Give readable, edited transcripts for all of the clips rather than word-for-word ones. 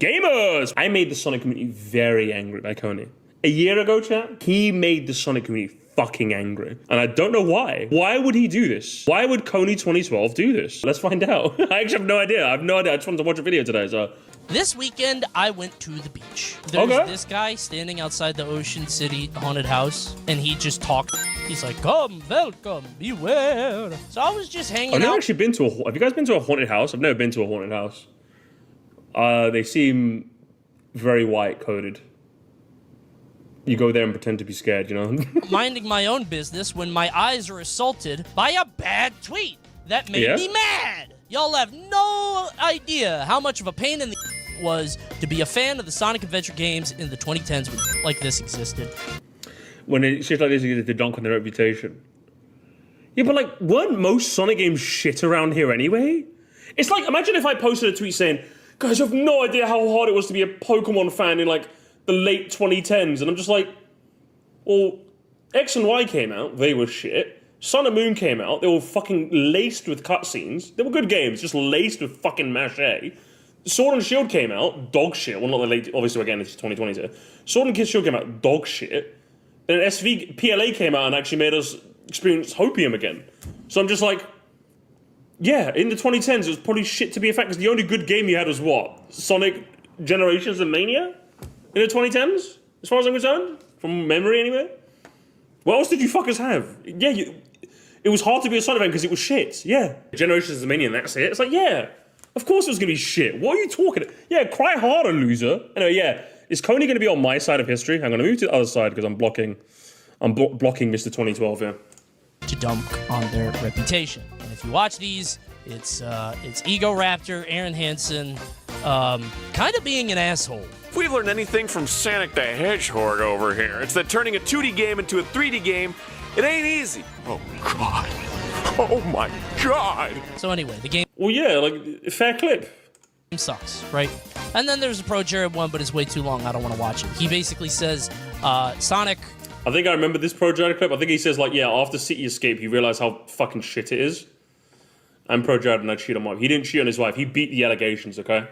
Gamers! I made the Sonic community very angry by CONEY. A year ago, chat, he made the Sonic community fucking angry. And I don't know why. Why would he do this? Why would CONEY 2012 do this? Let's find out. I actually have no idea. I just wanted to watch a video today, so... This weekend, I went to the beach. There's this guy standing outside the Ocean City haunted house, and he just talked. He's like, come, welcome, beware. So I was just hanging out. I've never actually been to have you guys been to a haunted house? I've never been to a haunted house. They seem very white-coded. You go there and pretend to be scared, you know? Minding my own business when my eyes are assaulted by a bad tweet that made me mad. Y'all have no idea how much of a pain in the was to be a fan of the Sonic Adventure games in the 2010s when like this existed. When shit like this existed, to dunk on their reputation. Yeah, but like, weren't most Sonic games shit around here anyway? It's like, imagine if I posted a tweet saying, guys, you have no idea how hard it was to be a Pokemon fan in like the late 2010s. And I'm just like, well, X and Y came out, they were shit. Sun and Moon came out, they were fucking laced with cutscenes. They were good games, just laced with fucking mache. Sword and Shield came out, dog shit. Well, not the late, obviously again, it's 2020. Sword and Shield came out, dog shit. Then PLA came out and actually made us experience Hopium again. So I'm just like, yeah, in the 2010s, it was probably shit to be a fact, because the only good game you had was what? Sonic Generations and Mania? In the 2010s? As far as I'm concerned? From memory, anyway? What else did you fuckers have? Yeah, it was hard to be a Sonic fan because it was shit. Yeah. Generations and Mania, and that's it. It's like, yeah, of course it was going to be shit. What are you talking about? Yeah, cry harder, loser. Anyway, yeah. Is CONEY going to be on my side of history? I'm going to move to the other side because I'm blocking Mr. 2012 here. To dunk on their reputation. And if you watch these, it's Ego Raptor, Aaron Hansen, kind of being an asshole. If we've learned anything from Sonic the Hedgehog over here, it's that turning a 2D game into a 3D game, it ain't easy. Oh, God. Oh, my God. So anyway, the game... Well, yeah, like, fair clip. Sucks, right? And then there's a Pro Jared one, but it's way too long. I don't want to watch it. He basically says, Sonic... I think I remember this Pro Jared clip. I think he says, like, yeah, after City Escape, he realized how fucking shit it is. And Pro Jared and I cheat on my wife. He didn't cheat on his wife. He beat the allegations, okay?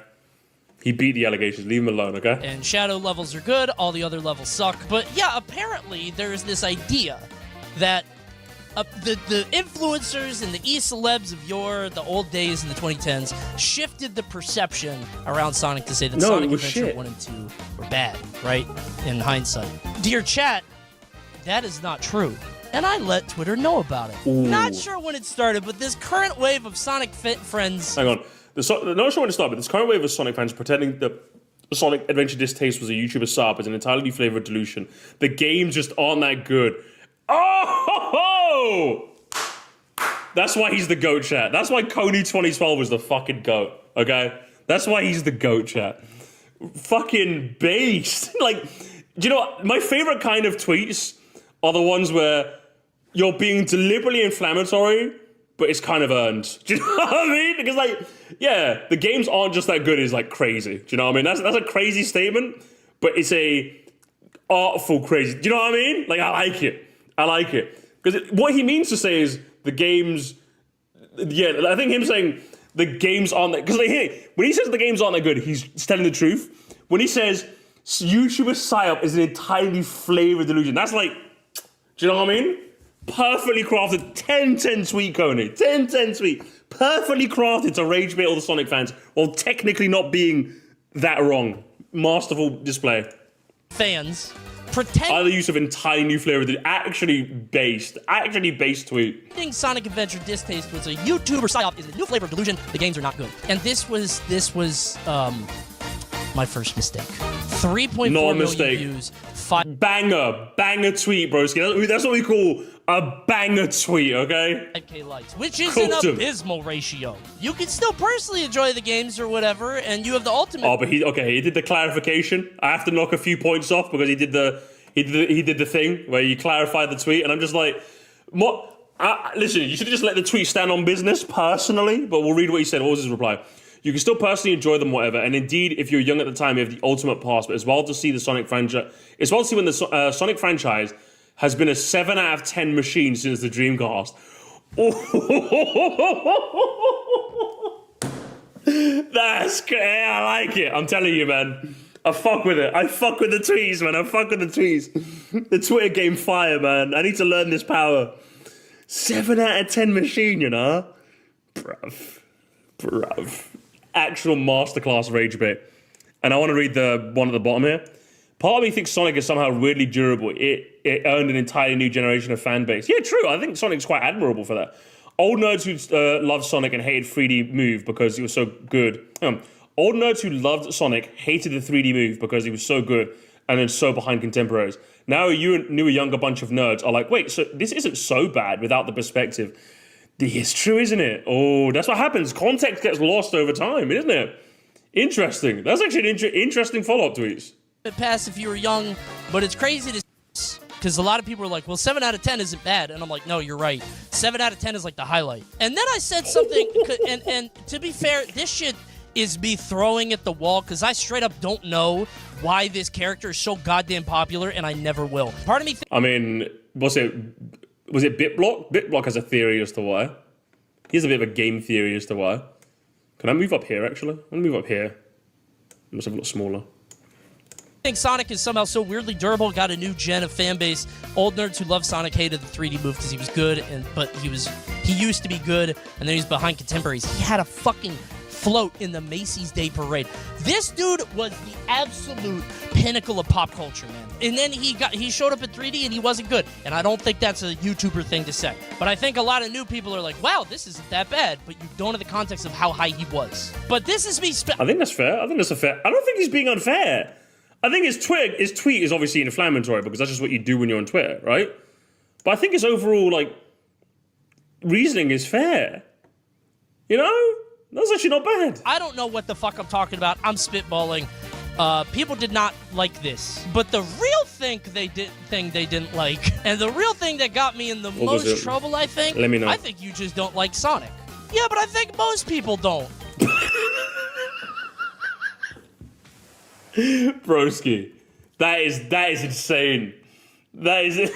He beat the allegations. Leave him alone, okay? And Shadow levels are good. All the other levels suck. But yeah, apparently there's this idea that the influencers and the e-celebs of the old days in the 2010s shifted the perception around Sonic to say that Sonic Adventure 1 and 2 were bad, right? In hindsight. Dear chat, that is not true. And I let Twitter know about it. Ooh. Not sure when it started, but this current wave of Sonic friends... Hang on. Not sure when to start, but this current wave of Sonic fans pretending that Sonic Adventure Distaste was a YouTuber sub is an entirely flavored delusion. The games just aren't that good. Oh! That's why he's the GOAT, chat. That's why CONEY 2012 was the fucking GOAT, okay? That's why he's the GOAT, chat. Fucking based. Like, do you know what? My favorite kind of tweets are the ones where you're being deliberately inflammatory, but it's kind of earned. Do you know what I mean? Because, like, yeah, the games aren't just that good is, like, crazy. Do you know what I mean? That's a crazy statement, but it's a artful crazy. Do you know what I mean? Like, I like it. I like it. Because what he means to say is the games... Yeah, I think him saying the games aren't that... Because, like, when he says the games aren't that good, he's telling the truth. When he says YouTuber psyop is an entirely flavored delusion, that's like... Do you know what I mean? Perfectly crafted, 10-10 tweet, CONEY. 10-10 tweet. Perfectly crafted to rage bait all the Sonic fans while technically not being that wrong. Masterful display. Fans pretend... Other use of entirely new flavor, actually based tweet. Sonic Adventure Distaste was a YouTuber psyop is a new flavor of delusion. The games are not good. And this was my first mistake. 3.4 million views. Banger tweet, broski. That's what we call a banger tweet, okay? 5K likes, which is an abysmal ratio. You can still personally enjoy the games or whatever, and you have the ultimate... Oh, but he did the clarification. I have to knock a few points off because he did the thing where you clarified the tweet, and I'm just like, listen, you should have just let the tweet stand on business personally, but we'll read what he said. What was his reply? You can still personally enjoy them, whatever. And indeed, if you're young at the time, you have the ultimate pass. But it's well to see the Sonic franchise. It's well to see when the Sonic franchise has been a 7 out of 10 machine since the Dreamcast. I like it. I'm telling you, man. I fuck with it. I fuck with the tweets, man. I fuck with the tweets. The Twitter game fire, man. I need to learn this power. 7 out of 10 machine, you know? Bruv. Actual masterclass rage bait. And I want to read the one at the bottom here. Part of me thinks Sonic is somehow really durable. It earned an entirely new generation of fan base. Yeah, true. I think Sonic's quite admirable for that. Old nerds who loved Sonic and hated 3D move because it was so good. Old nerds who loved Sonic hated the 3D move because he was so good and then so behind contemporaries. Now you and a younger bunch of nerds are like, wait, so this isn't so bad without the perspective. It's true, isn't it? Oh, that's what happens. Context gets lost over time, isn't it? Interesting. That's actually an interesting follow-up tweets. It passed if you were young, but it's crazy to because a lot of people are like, well, 7 out of 10 isn't bad. And I'm like, no, you're right. 7 out of 10 is like the highlight. And then I said something, and to be fair, this shit is me throwing at the wall because I straight up don't know why this character is so goddamn popular, and I never will. Part of me I mean, was it BitBlock? BitBlock has a theory as to why. He has a bit of a game theory as to why. Can I move up here, actually? I'm going to move up here. Must have a lot smaller. I think Sonic is somehow so weirdly durable, got a new gen of fan base. Old nerds who love Sonic hated the 3D move because he was good, but he used to be good, and then he's behind contemporaries. He had a fucking float in the Macy's Day Parade. This dude was the absolute pinnacle of pop culture, man. And then he showed up in 3D and he wasn't good. And I don't think that's a YouTuber thing to say. But I think a lot of new people are like, wow, this isn't that bad. But you don't know the context of how high he was. But this is me. I think that's fair. I don't think he's being unfair. I think his tweet is obviously inflammatory because that's just what you do when you're on Twitter, right? But I think his overall, reasoning is fair. You know? That's actually not bad. I don't know what the fuck I'm talking about. I'm spitballing. People did not like this. But the real thing they didn't like, and the real thing that got me in the most trouble, I think, let me know. I think you just don't like Sonic. Yeah, but I think most people don't. Broski, that is insane. That is it.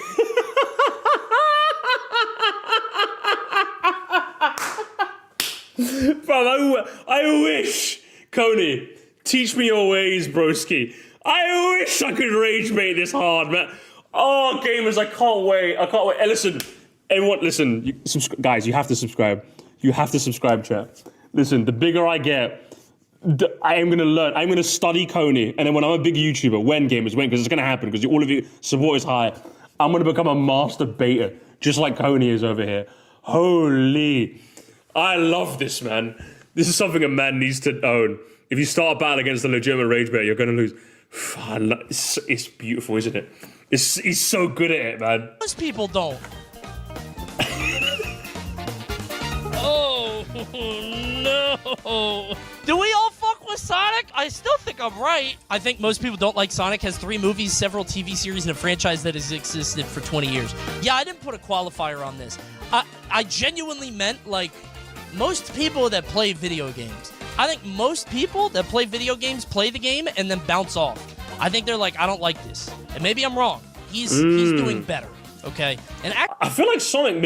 Bro, I wish, Coney, teach me your ways, broski. I wish I could rage bait this hard, man. Oh, gamers, I can't wait. Hey, listen, everyone, listen, guys, you have to subscribe. You have to subscribe, chat. Listen, the bigger I get, I am going to learn. I'm going to study Coney, and then when I'm a big YouTuber, because it's going to happen, because all of you support is high, I'm going to become a master baiter, just like Coney is over here. Holy, I love this, man. This is something a man needs to own. If you start a battle against a legitimate rage baiter, you're going to lose. It's beautiful, isn't it? He's so good at it, man. Most people don't. Oh, no. Do we all fuck with Sonic? I still think I'm right. I think most people don't like Sonic. Has 3 movies, several TV series, and a franchise that has existed for 20 years. Yeah, I didn't put a qualifier on this. I genuinely meant, most people that play video games. I think most people that play video games play the game and then bounce off. I think they're like, I don't like this. And maybe I'm wrong. He's doing better. Okay? And I feel like Sonic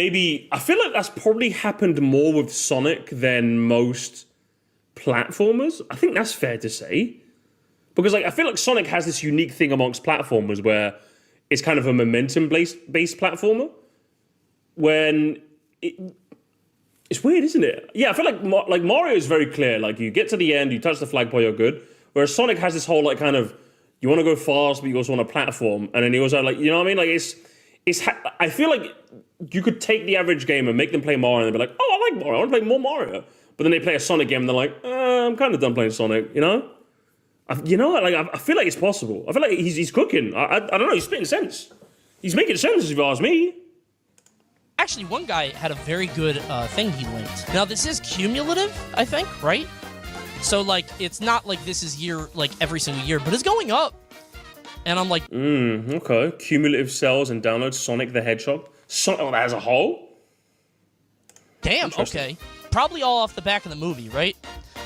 I feel like that's probably happened more with Sonic than most platformers. I think that's fair to say. Because I feel like Sonic has this unique thing amongst platformers where it's kind of a momentum-based platformer. When it's weird, isn't it? Yeah, I feel like Mario is very clear. You get to the end, you touch the flagpole, you're good. Whereas Sonic has this whole kind of, you want to go fast, but you also want a platform. And then he also you know what I mean? I feel like you could take the average gamer, make them play Mario, and they'd be like, oh, I like Mario, I want to play more Mario. But then they play a Sonic game, and they're like, I'm kind of done playing Sonic, you know? I feel like it's possible. I feel like he's cooking. I don't know, he's spitting sense. He's making sense, if you ask me. Actually, one guy had a very good thing he linked. Now, this is cumulative, I think, right? So, it's not like this is every single year, but it's going up. And I'm like... okay. Cumulative sales and downloads, Sonic the Hedgehog. Sonic as a whole? Damn, okay. Probably all off the back of the movie, right?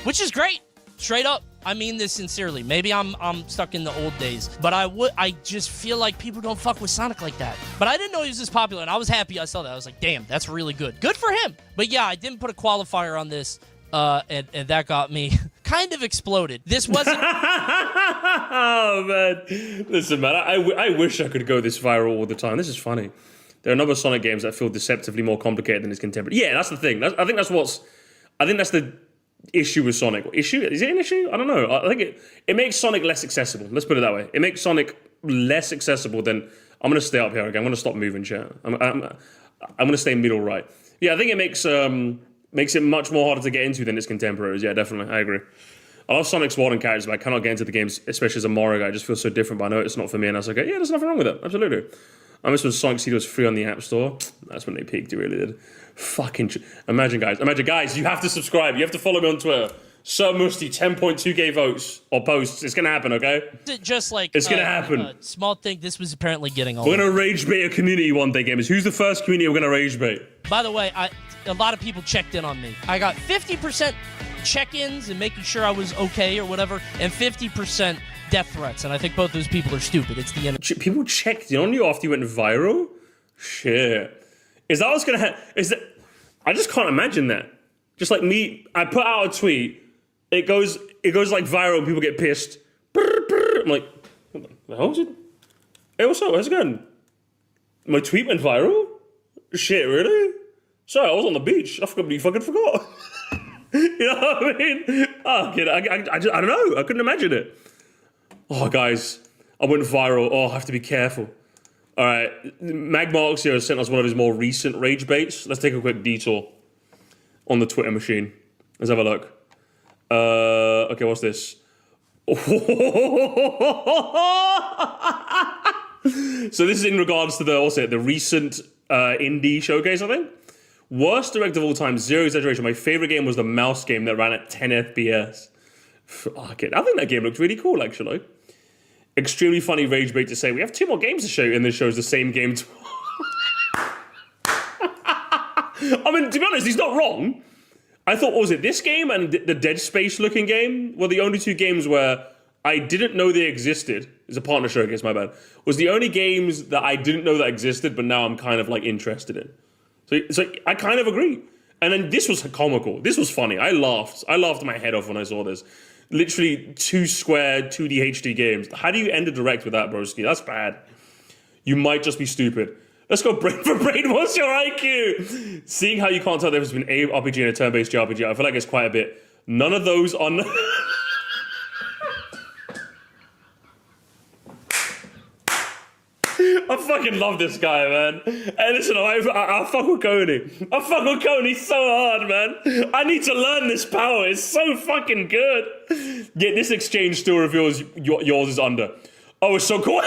Which is great. Straight up. I mean this sincerely. Maybe I'm stuck in the old days, but I just feel like people don't fuck with Sonic like that. But I didn't know he was this popular, and I was happy I saw that. I was like, damn, that's really good. Good for him. But yeah, I didn't put a qualifier on this, and that got me kind of exploded. This wasn't... Oh, man. Listen, man, I wish I could go this viral all the time. This is funny. There are a number of Sonic games that feel deceptively more complicated than its contemporary. Yeah, that's the thing. I think that's the issue with Sonic. Issue? Is it an issue? I don't know. I think it makes Sonic less accessible. Let's put it that way. It makes Sonic less accessible than... I'm going to stay up here, okay? I'm going to stop moving, chat. I'm going to stay middle right. Yeah, I think it makes it much more harder to get into than its contemporaries. Yeah, definitely. I agree. I love Sonic's world and characters, but I cannot get into the games, especially as a Mario guy. It just feels so different, but I know it's not for me, and that's okay. Yeah, there's nothing wrong with it. Absolutely. I miss when Sonic CD was free on the App Store. That's when they peaked, it really did. Imagine, guys, you have to subscribe. You have to follow me on Twitter. Sir Moresty, 10.2k votes or posts. It's going to happen, okay? Just like... It's going to happen. Small thing, this was apparently getting all... We're going to rage bait a community one day, gamers. Who's the first community we're going to rage bait? By the way, a lot of people checked in on me. I got 50% check-ins and making sure I was okay or whatever, and 50% death threats, and I think both those people are stupid. It's the end. People checked in on you after you went viral? Shit. Is that what's going to happen? I just can't imagine that. Just like me, I put out a tweet, it goes like viral and people get pissed. I'm like, what the hell is it? Hey, what's up? How's it going? My tweet went viral? Shit, really? Sorry, I was on the beach. I fucking forgot. You know what I mean? Oh, kid, I don't know. I couldn't imagine it. Oh, guys, I went viral. Oh, I have to be careful. All right, Magmarks here has sent us one of his more recent rage baits. Let's take a quick detour on the Twitter machine. Let's have a look. Okay, what's this? So this is in regards to the recent indie showcase, I think. Worst direct of all time, zero exaggeration. My favorite game was the mouse game that ran at 10 FPS. Okay, I think that game looked really cool, actually. Extremely funny rage bait to say, we have 2 more games to show you, and this shows the same game. I mean, to be honest, he's not wrong. I thought, what was it, this game and the Dead Space looking game were the only 2 games where I didn't know they existed. It's a partner showcase, my bad. Was the only games that I didn't know that existed, but now I'm kind of like interested in. So I kind of agree. And then this was comical. This was funny. I laughed my head off when I saw this. Literally 2 square 2D HD games. How do you end a direct with that, broski? That's bad. You might just be stupid. Let's go brain for brain. What's your IQ? Seeing how you can't tell the difference between a RPG and a turn-based JRPG, I feel like it's quite a bit. None of those are... I fucking love this guy, man. Hey, listen, I fuck with CONEY. I fuck with CONEY so hard, man. I need to learn this power. It's so fucking good. Yet this exchange still reveals yours is under. Oh, it's so cool.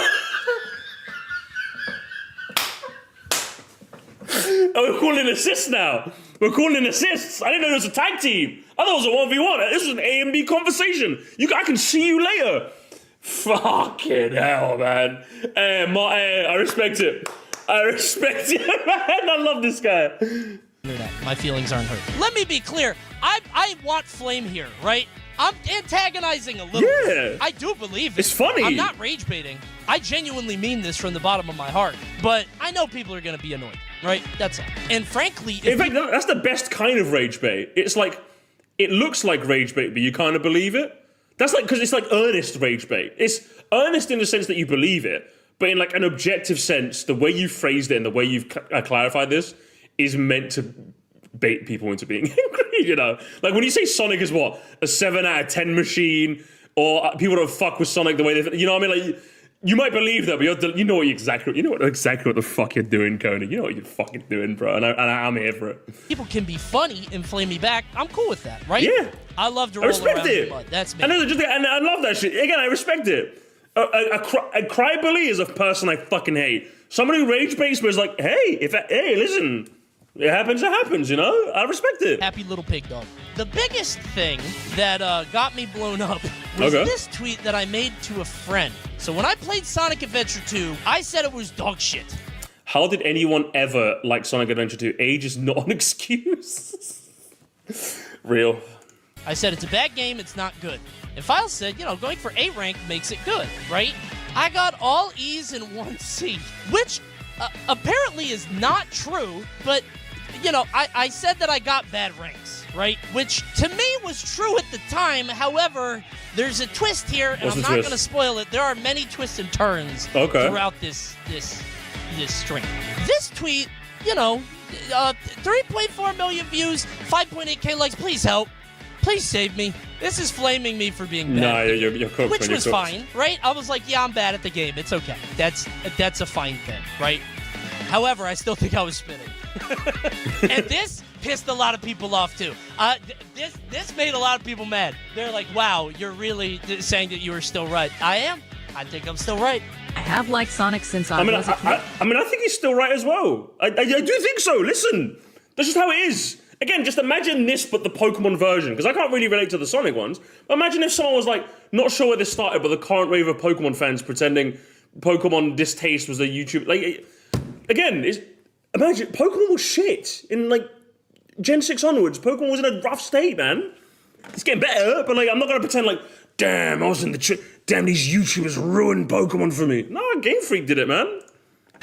Oh, we're calling assists now. We're calling assists. I didn't know it was a tag team. I thought it was a 1v1. This was an A and B conversation. I can see you later. Fucking hell, man. I respect it. I respect it, man. I love this guy. My feelings aren't hurt. Let me be clear. I want flame here, right? I'm antagonizing a little bit. I do believe it. It's funny. I'm not rage baiting. I genuinely mean this from the bottom of my heart. But I know people are going to be annoyed, right? That's all. And frankly... In fact, that's the best kind of rage bait. It's like, it looks like rage bait, but you kind of believe it. That's like, because it's like earnest rage bait. It's earnest in the sense that you believe it, but in like an objective sense, the way you phrased it and the way you've clarified this is meant to bait people into being angry, you know? Like when you say Sonic is what? A 7 out of 10 machine, or people don't fuck with Sonic the way they, you know what I mean? Like, you might believe that, but you know exactly what the fuck you're doing, CONEY. You know what you're fucking doing, bro, and I'm here for it. People can be funny and flame me back. I'm cool with that, right? Yeah. I love to roll around in the mud. That's me. And I love that shit. Again, I respect it. A crybaby is a person I fucking hate. Somebody who rage baits me is like, hey, listen, it happens, you know? I respect it. Happy little pig dog. The biggest thing that got me blown up was this tweet that I made to a friend. So when I played Sonic Adventure 2, I said it was dog shit. How did anyone ever like Sonic Adventure 2? Age is not an excuse. Real. I said it's a bad game, it's not good. And File said, going for A rank makes it good, right? I got all E's and 1 C, which apparently is not true, but I said that I got bad ranks, right? Which to me was true at the time. However, there's a twist here, and I'm not going to spoil it. There are many twists and turns throughout this string. This tweet, 3.4 million views, 5.8k likes. Please help. Please save me. This is flaming me for being bad. No, you're cooked. Which was fine, right? I was like, yeah, I'm bad at the game. It's okay. That's a fine thing, right? However, I still think I was spitting. And this pissed a lot of people off, too. This made a lot of people mad. They're like, wow, you're really saying that you were still right. I am. I think I'm still right. I have liked Sonic since I was a kid. I think he's still right as well. I do think so. Listen, that's just how it is. Again, just imagine this, but the Pokemon version, because I can't really relate to the Sonic ones. But imagine if someone was like, not sure where this started, but the current wave of Pokemon fans pretending Pokemon distaste was a YouTube. Like, again, imagine Pokemon was shit in like Gen 6 onwards. Pokemon was in a rough state, man. It's getting better, but like, I'm not gonna pretend like, damn, I was in the damn, these YouTubers ruined Pokemon for me. No, Game Freak did it, man.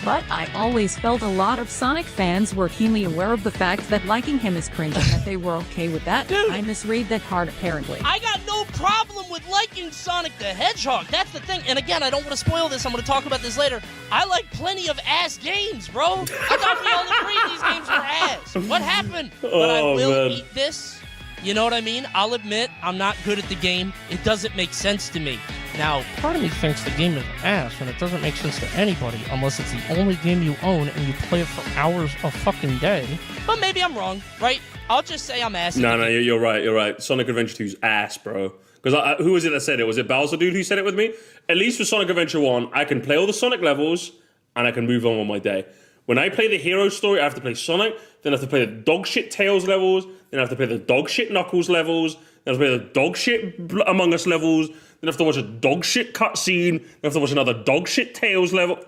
But I always felt a lot of Sonic fans were keenly aware of the fact that liking him is cringe and that they were okay with that. Dude, I misread that hard, apparently. I got no problem with liking Sonic the Hedgehog. That's the thing. And again, I don't want to spoil this. I'm going to talk about this later. I like plenty of ass games, bro. I thought we all agreed these games were ass. What happened? But I will eat this. You know what I mean? I'll admit, I'm not good at the game. It doesn't make sense to me. Now, part of me thinks the game is ass, and it doesn't make sense to anybody unless it's the only game you own and you play it for hours a fucking day. But maybe I'm wrong, right? I'll just say I'm ass. No, you're right. You're right. Sonic Adventure 2's ass, bro. Because who was it that said it? Was it Bowser Dude who said it with me? At least with Sonic Adventure 1, I can play all the Sonic levels, and I can move on with my day. When I play the hero story, I have to play Sonic, then I have to play the dog shit Tails levels, then I have to play the dog shit Knuckles levels, then I have to play the dog shit Among Us levels, then I have to watch a dog shit cutscene, then I have to watch another dog shit Tails level.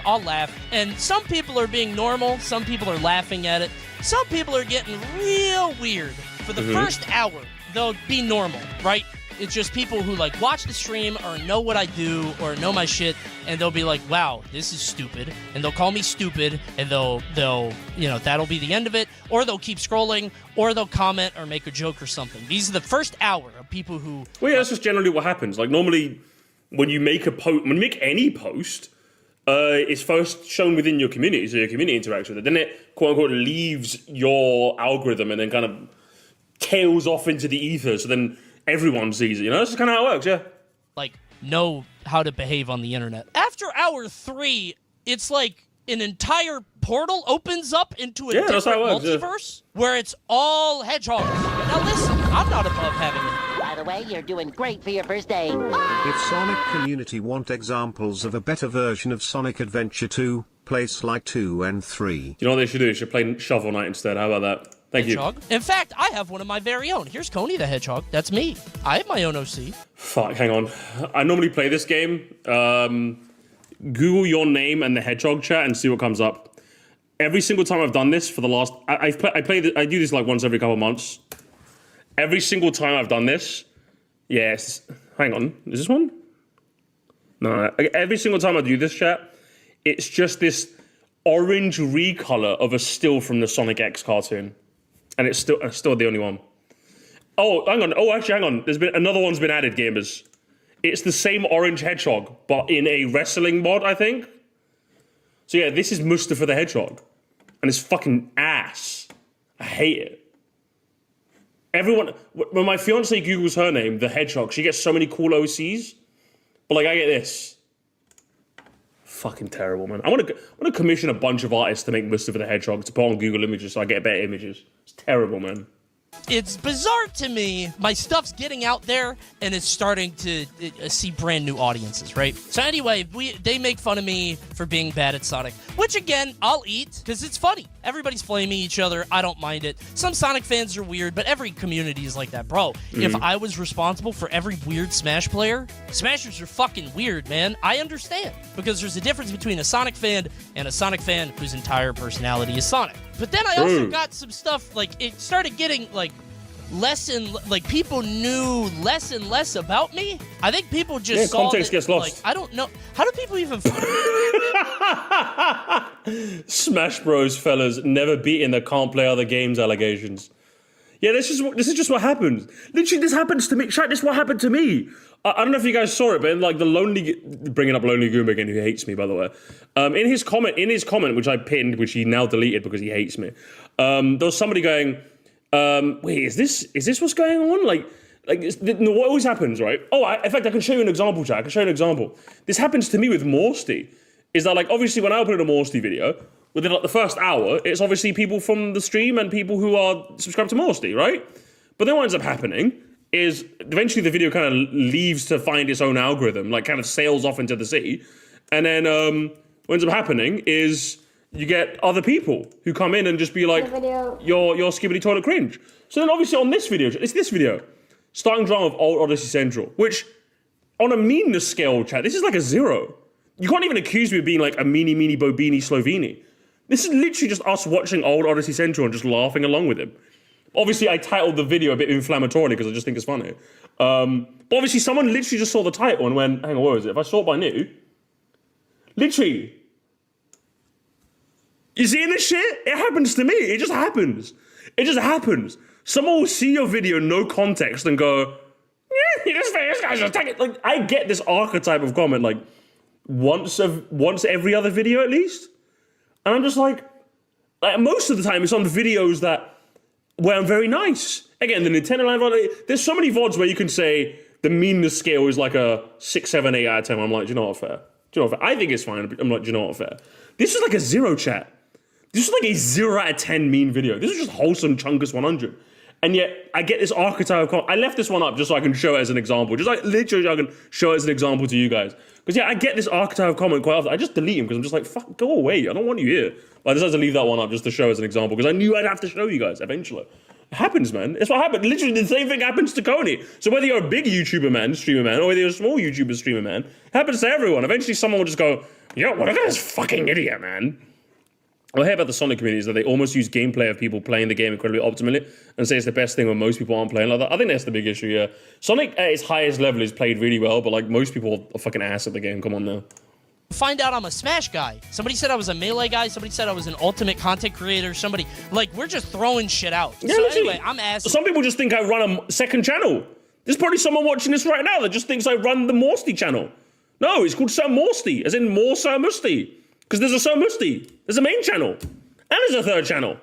I'll laugh. And some people are being normal, some people are laughing at it, some people are getting real weird. For the first hour, they'll be normal, right? It's just people who like watch the stream or know what I do or know my shit, and they'll be like, wow, this is stupid. And they'll call me stupid, and they'll that'll be the end of it. Or they'll keep scrolling, or they'll comment or make a joke or something. These are the first hour of people who... Well, yeah, that's just generally what happens. Like, normally, when you make any post, it's first shown within your community, so your community interacts with it. Then it, quote-unquote, leaves your algorithm and then kind of tails off into the ether, so then everyone sees it, That's just kind of how it works, yeah. Like, know how to behave on the internet. After hour 3, it's like an entire portal opens up into a different multiverse where it's all hedgehogs. Now listen, I'm not above having it. By the way, you're doing great for your first day. If Sonic community want examples of a better version of Sonic Adventure 2, play Sly 2 and 3. You know what they should do? They should play Shovel Knight instead. How about that? Thank Hedgehog. You. In fact, I have one of my very own. Here's Coney the Hedgehog. That's me. I have my own OC. Fuck, hang on. I normally play this game. Google your name and the Hedgehog chat and see what comes up. Every single time I've done this for the last... I do this like once every couple of months. Every single time I've done this... Yes. Hang on. Is this one? No. Every single time I do this chat, it's just this orange recolor of a still from the Sonic X cartoon. And it's still the only one. Oh, hang on. Oh, actually, hang on. There's been another one's been added, gamers. It's the same orange hedgehog, but in a wrestling mod, I think. So yeah, this is Mustafa the Hedgehog. And it's fucking ass. I hate it. Everyone, when my fiance Googles her name, the Hedgehog, she gets so many cool OCs. But like, I get this. Fucking terrible, man. I want to commission a bunch of artists to make Mustafa the Hedgehog to put on Google Images so I get better images. It's terrible, man. It's bizarre to me. My stuff's getting out there, and it's starting to see brand new audiences, right? So anyway, they make fun of me for being bad at Sonic, which again, I'll eat, because it's funny. Everybody's flaming each other. I don't mind it. Some Sonic fans are weird, but every community is like that, bro. If I was responsible for every weird Smash player, Smashers are fucking weird, man. I understand, because there's a difference between a Sonic fan and a Sonic fan whose entire personality is Sonic. But then I also got some stuff, like, it started getting, like, less and like people knew less and less about me. I think people just saw context gets lost. Like, I don't know. How do people even? Smash Bros. Fellas never beaten the can't play other games allegations. Yeah, this is just what happens. Literally, this happens to me. Chat, this is what happened to me. I don't know if you guys saw it, but in like bringing up Lonely Goomba again, who hates me by the way. In his comment, which I pinned, which he now deleted because he hates me. There was somebody going, "Wait, is this what's going on?" Like what always happens, right? Oh, in fact, I can show you an example, chat. I can show you an example. This happens to me with Moresty. Is that like obviously when I upload a Moresty video, within like the first hour, it's obviously people from the stream and people who are subscribed to Moresty, right? But then what ends up happening is eventually the video kind of leaves to find its own algorithm, like kind of sails off into the sea. And then what ends up happening is you get other people who come in and just be like, you're skibbity toilet cringe. So then obviously on this video, it's this video, starting drama of Old Odyssey Central, which on a meanness scale, chat, this is like a 0. You can't even accuse me of being like a meanie bobini Sloveni. This is literally just us watching Old Odyssey Central and just laughing along with him. Obviously, I titled the video a bit inflammatorily because I just think it's funny. But obviously, someone literally just saw the title and went, hang on, what is it? If I saw it by new, literally, you seeing this shit? It happens to me. It just happens. It just happens. Someone will see your video, no context, and go, yeah, this guy's just taking it. Like, I get this archetype of comment, like, once every other video at least. And I'm just like most of the time it's on videos where I'm very nice. Again, the Nintendo Land VOD, there's so many VODs where you can say the meanness scale is like a 6, 7, 8 out of 10. I'm like, do you know what, fair? Do you know what, fair? I think it's fine. I'm like, do you know what, fair? This is like a 0, chat. This is like a 0 out of 10 mean video. This is just wholesome Chunkus 100. And yet, I get this archetype of... I left this one up just so I can show it as an example. Just like, literally, I can show it as an example to you guys. Because, yeah, I get this archetype of comment quite often. I just delete him because I'm just like, fuck, go away. I don't want you here. But I decided to leave that one up just to show as an example because I knew I'd have to show you guys eventually. It happens, man. It's what happened. Literally, the same thing happens to CONEY. So whether you're a big YouTuber man, streamer man, or whether you're a small YouTuber, streamer man, it happens to everyone. Eventually, someone will just go, yo, look at this fucking idiot, man. What I hear about the Sonic community is that they almost use gameplay of people playing the game incredibly optimally and say it's the best thing when most people aren't playing like that. I think that's the big issue, yeah. Sonic at its highest level is played really well, but like most people are fucking ass at the game. Come on now. Find out I'm a Smash guy. Somebody said I was a Melee guy. Somebody said I was an ultimate content creator. Somebody, like, we're just throwing shit out. Yeah, so anyway, I'm asking. Some people just think I run a second channel. There's probably someone watching this right now that just thinks I run the Moresty channel. No, it's called Sir Moresty, as in more Sir Musty. Because there's a Sir Musty. There's a main channel. And there's a third channel.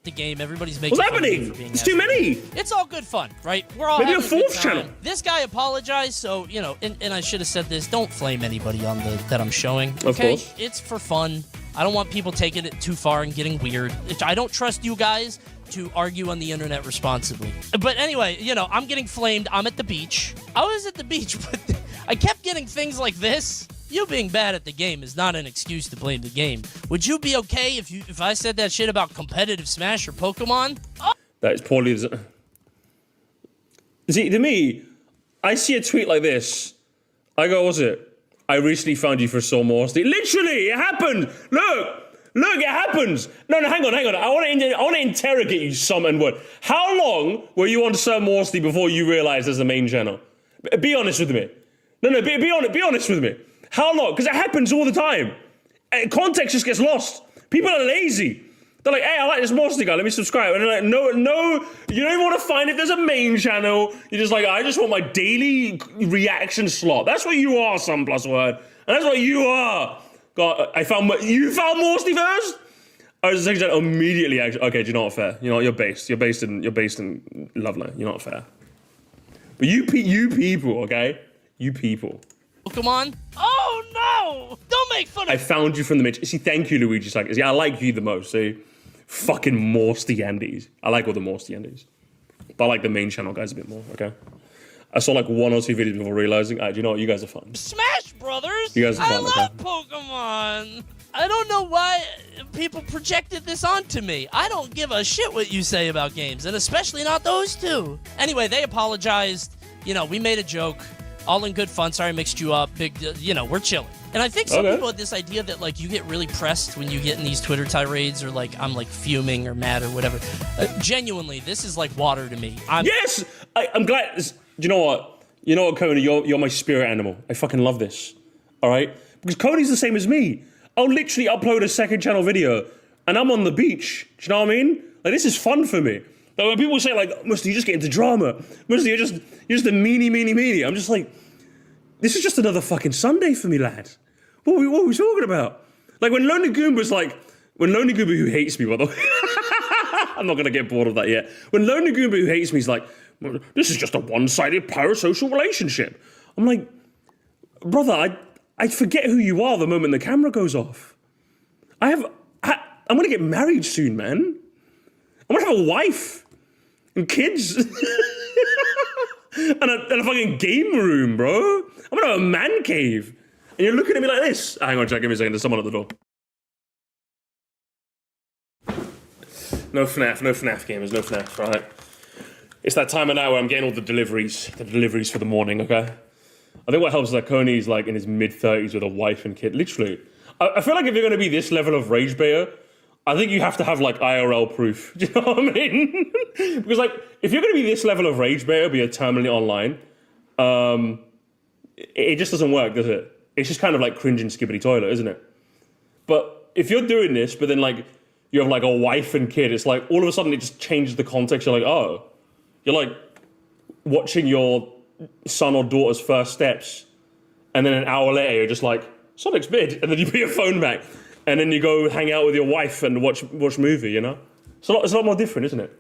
The game, everybody's making What's fun of me happening? for being It's too many. It's all good fun, right? We're all Maybe having a fourth good time. channel. This guy apologized, so, you know, and I should have said this, don't flame anybody on that I'm showing. Of Okay? course. It's for fun. I don't want people taking it too far and getting weird. I don't trust you guys to argue on the internet responsibly. But anyway, you know, I'm getting flamed. I'm at the beach. I was at the beach, but I kept getting things like this. You being bad at the game is not an excuse to blame the game. Would you be okay if I said that shit about competitive Smash or Pokemon? Oh. That is poorly... See, to me, I see a tweet like this. I go, what's it? I recently found you for Sir Moresty. Literally, it happened. Look, it happens. No, hang on. I want to interrogate you some and word. How long were you on Sir Moresty before you realized there's a main channel? Be honest with me. No, be honest with me. How long? Because it happens all the time. Context just gets lost. People are lazy. They're like, hey, I like this Moresty guy, let me subscribe. And they're like, no, you don't even want to find if there's a main channel. You're just like, I just want my daily reaction slot. That's what you are, some plus word. And that's what you are. God, you found Moresty first? I was saying that immediately, actually. Okay, do you know what, fair? You know what, you're based in Lovely. You're not fair. But you people, okay? You people. Pokemon? Oh no! Don't make fun of I found you from the mid. See, thank you, Luigi. I like you the most. See, fucking Moresty Andes. I like all the Moresty Andes, but I like the main channel guys a bit more. Okay, I saw like 1 or 2 videos before realizing, do you know what? You guys are fun. Smash Brothers. You guys are fun. I love Pokemon. I don't know why people projected this onto me. I don't give a shit what you say about games, and especially not those two. Anyway, they apologized. You know, we made a joke. All in good fun. Sorry I mixed you up. We're chilling. And I think some people have this idea that, like, you get really pressed when you get in these Twitter tirades or, like, I'm, like, fuming or mad or whatever. Genuinely, this is like water to me. Yes! I'm glad. Do you know what? You know what, Coney? You're my spirit animal. I fucking love this. All right? Because Coney's the same as me. I'll literally upload a second channel video and I'm on the beach. Do you know what I mean? Like, this is fun for me. Like, when people say, like, Moresty, you just get into drama. Moresty, you're just a meanie. I'm just like, this is just another fucking Sunday for me, lad. What are we talking about? Like, when Lonely Goomba's like, who hates me, by the way, I'm not going to get bored of that yet. When Lonely Goomba, who hates me, is like, well, this is just a one-sided parasocial relationship. I'm like, brother, I forget who you are the moment the camera goes off. I'm going to get married soon, man. I'm going to have a wife and kids. and a fucking game room, bro. I'm going to have a man cave. And you're looking at me like this. Hang on, Jack, give me a second. There's someone at the door. No FNAF gamers, no FNAF, right? It's that time of night where I'm getting all the deliveries for the morning, okay? I think what helps is that Coney's like in his mid-30s with a wife and kid. Literally. I feel like if you're going to be this level of rage baiter, I think you have to have like IRL proof. Do you know what I mean? Because like, if you're going to be this level of rage baiter, be a terminally online, it just doesn't work, does it? It's just kind of like cringing skibbity toilet, isn't it? But if you're doing this, but then like, you have like a wife and kid, it's like all of a sudden it just changes the context. You're like, oh, you're like watching your son or daughter's first steps, and then an hour later you're just like, Sonic's mid, and then you put your phone back, and then you go hang out with your wife and watch movie, you know? It's a lot more different, isn't it?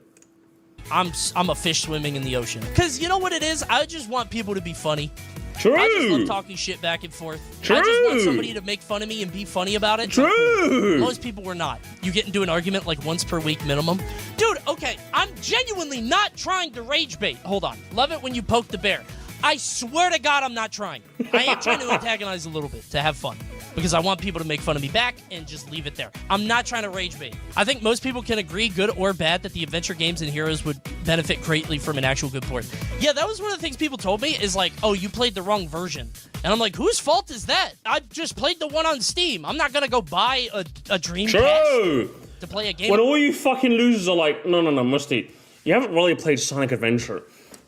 I'm a fish swimming in the ocean. Because you know what it is? I just want people to be funny. True. I just love talking shit back and forth. True. I just want somebody to make fun of me and be funny about it. True. Most people were not. You get into an argument like once per week minimum. Dude, okay, I'm genuinely not trying to rage bait. Hold on. Love it when you poke the bear. I swear to God I'm not trying. I am trying to antagonize a little bit to have fun. Because I want people to make fun of me back and just leave it there. I'm not trying to rage bait. I think most people can agree, good or bad, that the adventure games and heroes would benefit greatly from an actual good port. Yeah, that was one of the things people told me is like, oh, you played the wrong version. And I'm like, whose fault is that? I just played the one on Steam. I'm not going to go buy a Dream Pass to play a game. When all you fucking losers are like, no, Moresty, you haven't really played Sonic Adventure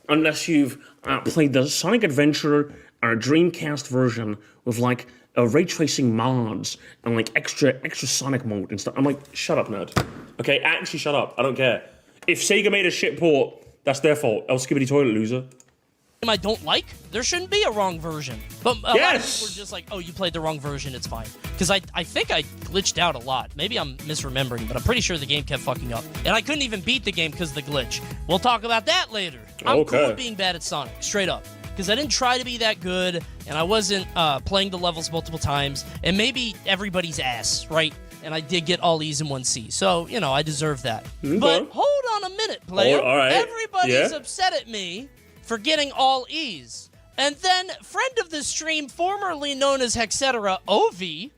unless you've played the Sonic Adventure Dreamcast version with like ray tracing mods and like extra Sonic mode and stuff. I'm like, shut up, nerd. Okay, actually shut up. I don't care. If Sega made a shit port, that's their fault. El Skibbity Toilet, loser. I don't like, there shouldn't be a wrong version. But a lot of people were just like, oh, you played the wrong version, it's fine. Because I think I glitched out a lot. Maybe I'm misremembering, but I'm pretty sure the game kept fucking up. And I couldn't even beat the game because of the glitch. We'll talk about that later. I'm cool with being bad at Sonic, straight up. Because I didn't try to be that good, and I wasn't playing the levels multiple times, and maybe everybody's ass, right? And I did get all E's and 1C. So, you know, I deserve that. Okay. But hold on a minute, player. All right. Everybody's upset at me for getting all E's. And then, friend of the stream, formerly known as Hexetera, Ovi,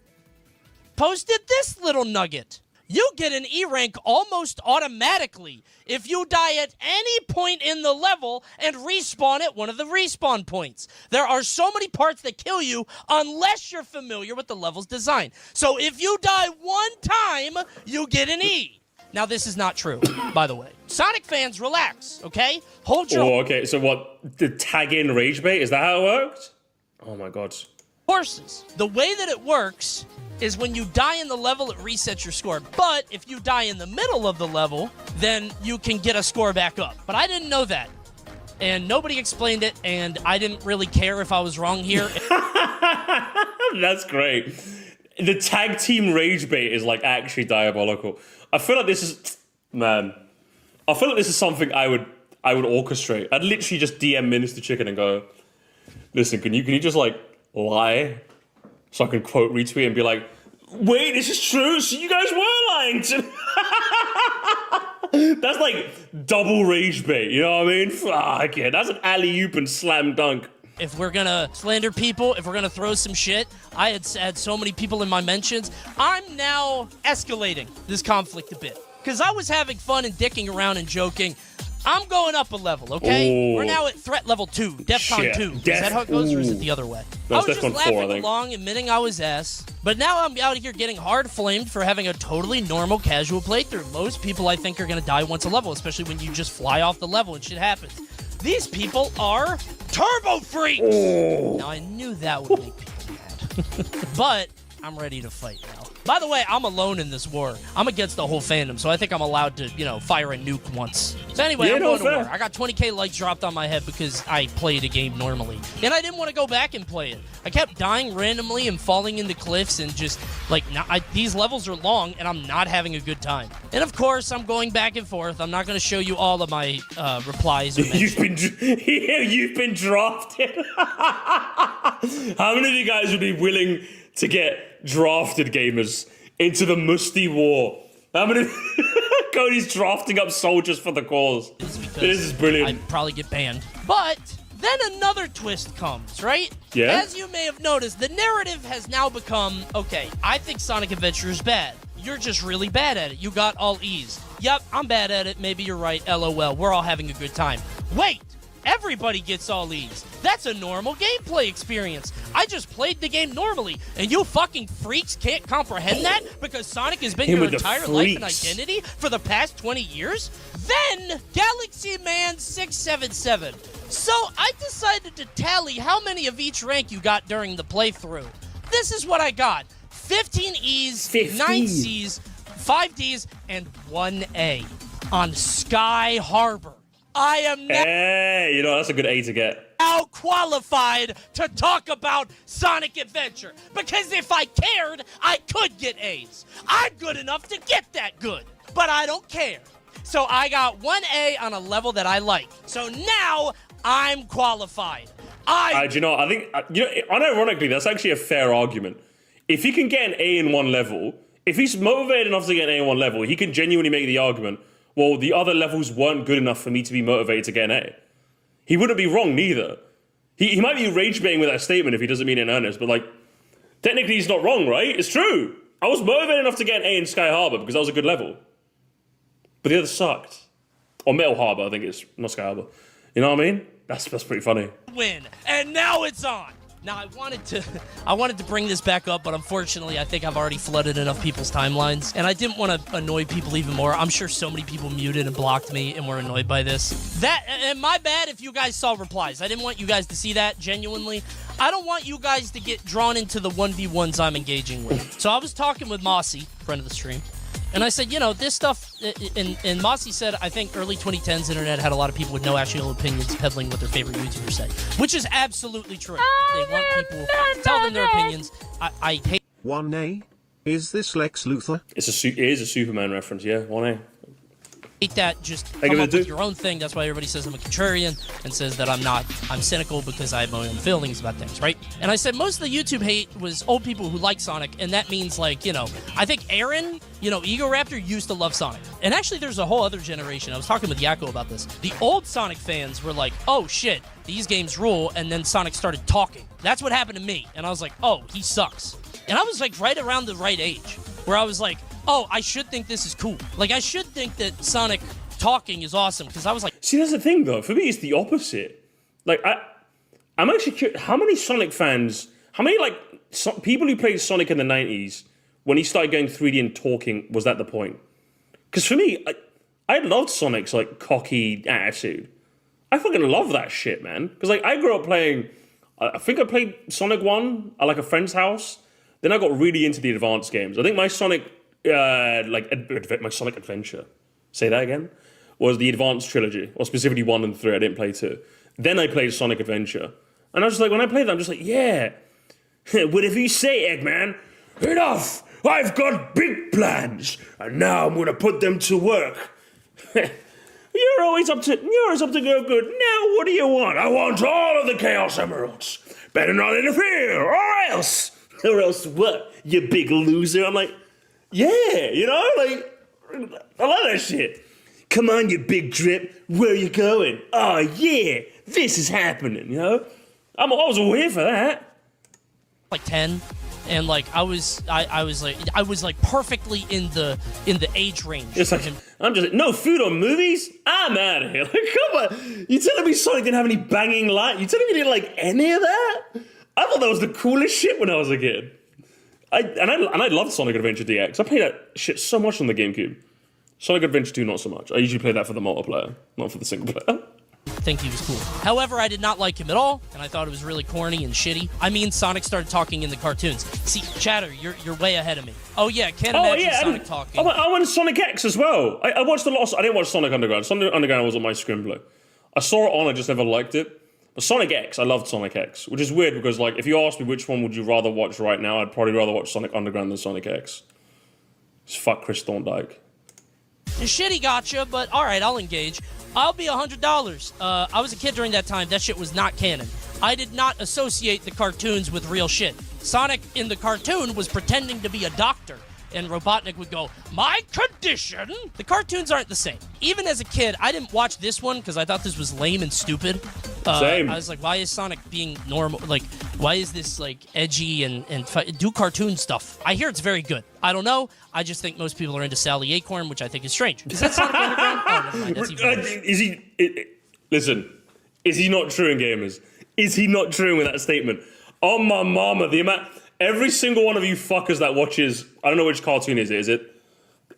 posted this little nugget. You get an E rank almost automatically if you die at any point in the level and respawn at one of the respawn points. There are so many parts that kill you unless you're familiar with the level's design. So if you die one time, you get an E. Now, this is not true, by the way. Sonic fans, relax, okay? Hold your... Oh, okay, so what, the tag-in rage bait? Is that how it worked? Oh my god. Horses. The way that it works is when you die in the level, it resets your score. But if you die in the middle of the level, then you can get a score back up. But I didn't know that. And nobody explained it, and I didn't really care if I was wrong here. That's great. The tag team rage bait is like actually diabolical. I feel like this is, man, I feel like this is something I would orchestrate. I'd literally just DM Minister Chicken and go, listen, can you just like lie? So I could quote retweet and be like, wait, this is true, so you guys were lying to me. That's like double rage bait, you know what I mean? Fuck yeah, that's an alley-oop and slam dunk. If we're gonna slander people, if we're gonna throw some shit, I had so many people in my mentions. I'm now escalating this conflict a bit. Because I was having fun and dicking around and joking. I'm going up a level, okay? Ooh. We're now at threat level 2, DEFCON Shit. 2. Is that how it goes, or is it the other way? No, I it's was just DEFCON 4, I laughing think. along, admitting I was ass. But now I'm out here getting hard flamed for having a totally normal, casual playthrough. Most people, I think, are going to die once a level, especially when you just fly off the level and shit happens. These people are turbo freaks! Oh. Now, I knew that would make people mad. But I'm ready to fight now. By the way, I'm alone in this war. I'm against the whole fandom, so I think I'm allowed to, fire a nuke once. So anyway, Yeah, I'm no, going to fair. war. I got 20k likes dropped on my head because I played a game normally. And I didn't want to go back and play it. I kept dying randomly and falling into cliffs and just, these levels are long and I'm not having a good time. And of course, I'm going back and forth. I'm not going to show you all of my replies or mentions. You've been drafted. How many of you guys would be willing to get drafted, gamers, into the musty war? How many? Cody's drafting up soldiers for the cause. This is brilliant. I'd probably get banned. But then another twist comes, right? Yeah? As you may have noticed, the narrative has now become, okay, I think Sonic Adventure is bad. You're just really bad at it. You got all E's. Yep, I'm bad at it. Maybe you're right. LOL. We're all having a good time. Wait! Everybody gets all E's. That's a normal gameplay experience. I just played the game normally, and you fucking freaks can't comprehend that because Sonic has been Him your with the entire life and freaks. identity for the past 20 years? Then, Galaxy Man 677. So, I decided to tally how many of each rank you got during the playthrough. This is what I got. 15 E's, 15. 9 C's, 5 D's, and 1 A on Sky Harbor. I am now Hey, that's a good A to get. qualified to talk about Sonic Adventure. Because if I cared, I could get A's. I'm good enough to get that good. But I don't care. So I got 1A on a level that I like. So now I'm qualified. Do you know, I think, unironically, that's actually a fair argument. If he can get an A in one level, if he's motivated enough to get an A in one level, he can genuinely make the argument, well, the other levels weren't good enough for me to be motivated to get an A. He wouldn't be wrong neither. He might be rage baiting with that statement if he doesn't mean it in earnest, but technically he's not wrong, right? It's true. I was motivated enough to get an A in Sky Harbor because that was a good level. But the other sucked. Or Metal Harbor, I think it's not Sky Harbor. You know what I mean? That's pretty funny. Win. And now it's on. Now, I wanted to bring this back up, but unfortunately, I think I've already flooded enough people's timelines, and I didn't want to annoy people even more. I'm sure so many people muted and blocked me and were annoyed by this. And my bad if you guys saw replies. I didn't want you guys to see that, genuinely. I don't want you guys to get drawn into the 1v1s I'm engaging with. So I was talking with Mossy, friend of the stream, and I said, this stuff, and Mossy said, I think early 2010s internet had a lot of people with no actual opinions peddling what their favorite YouTubers say, which is absolutely true. They want people to tell them their opinions. I hate 1A? Is this Lex Luthor? It is a Superman reference, yeah, 1A. that. Just give come it up a with do. your own thing. That's why everybody says I'm a contrarian and says that I'm cynical because I have my own feelings about things, right? And I said most of the YouTube hate was old people who like Sonic, and that means I think Aaron, Ego Raptor used to love Sonic. And actually there's a whole other generation. I was talking with Yakko about this. The old Sonic fans were like, oh shit, these games rule, and then Sonic started talking. That's what happened to me. And I was like, oh, he sucks. And I was right around the right age where I was like, oh, I should think this is cool. I should think that Sonic talking is awesome, because I was like... See, that's the thing, though. For me, it's the opposite. I'm actually curious, how many Sonic fans, how many, people who played Sonic in the 90s, when he started going 3D and talking, was that the point? Because for me, I loved Sonic's, cocky attitude. I fucking love that shit, man. Because, I grew up playing... I think I played Sonic 1 at, a friend's house. Then I got really into the advanced games. I think my Sonic... my Sonic Adventure, say that again, was the Advanced Trilogy, or specifically 1 and 3. I didn't play 2. Then I played Sonic Adventure, and I was when I played that, I'm just yeah, whatever you say, Eggman. Enough! I've got big plans, and now I'm gonna put them to work. You're always up to go good. Now what do you want? I want all of the Chaos Emeralds. Better not interfere, or else. Or else what? You big loser. I'm yeah, I like that shit. Come on, you big drip. Where are you going? Oh, yeah, this is happening, I was all here for that. 10, and like I was like perfectly in the age range. It's like, I'm just no food or movies. I'm out of here. Like, come on, you telling me Sonic didn't have any banging line? You telling me you didn't like any of that? I thought that was the coolest shit when I was a kid. I loved Sonic Adventure DX. I played that shit so much on the GameCube. Sonic Adventure 2, not so much. I usually play that for the multiplayer, not for the single player. Think he was cool. However, I did not like him at all, and I thought it was really corny and shitty. I mean, Sonic started talking in the cartoons. See, Chatter, you're way ahead of me. Oh yeah, can't imagine Sonic talking. I went Sonic X as well. I watched a lot. I didn't watch Sonic Underground. Sonic Underground was on my screen. I saw it on, I just never liked it. But Sonic X, I loved Sonic X, which is weird because, like, if you ask me which one would you rather watch right now, I'd probably rather watch Sonic Underground than Sonic X. Just fuck Chris Thorndike. Shitty gotcha, but all right, I'll engage. I'll be $100. I was a kid during that time. That shit was not canon. I did not associate the cartoons with real shit. Sonic in the cartoon was pretending to be a doctor, and Robotnik would go, "My condition?" The cartoons aren't the same. Even as a kid, I didn't watch this one because I thought this was lame and stupid. Same. I was like, why is Sonic being normal? Like, why is this, like, edgy and do cartoon stuff? I hear it's very good. I don't know. I just think most people are into Sally Acorn, which I think is strange. Is that Sonic Underground? Oh, never mind. That's even worse. Is he... listen, is he not true in gamers? Is he not true with that statement? Oh, my mama, the amount... Every single one of you fuckers that watches... I don't know which cartoon is it. Is it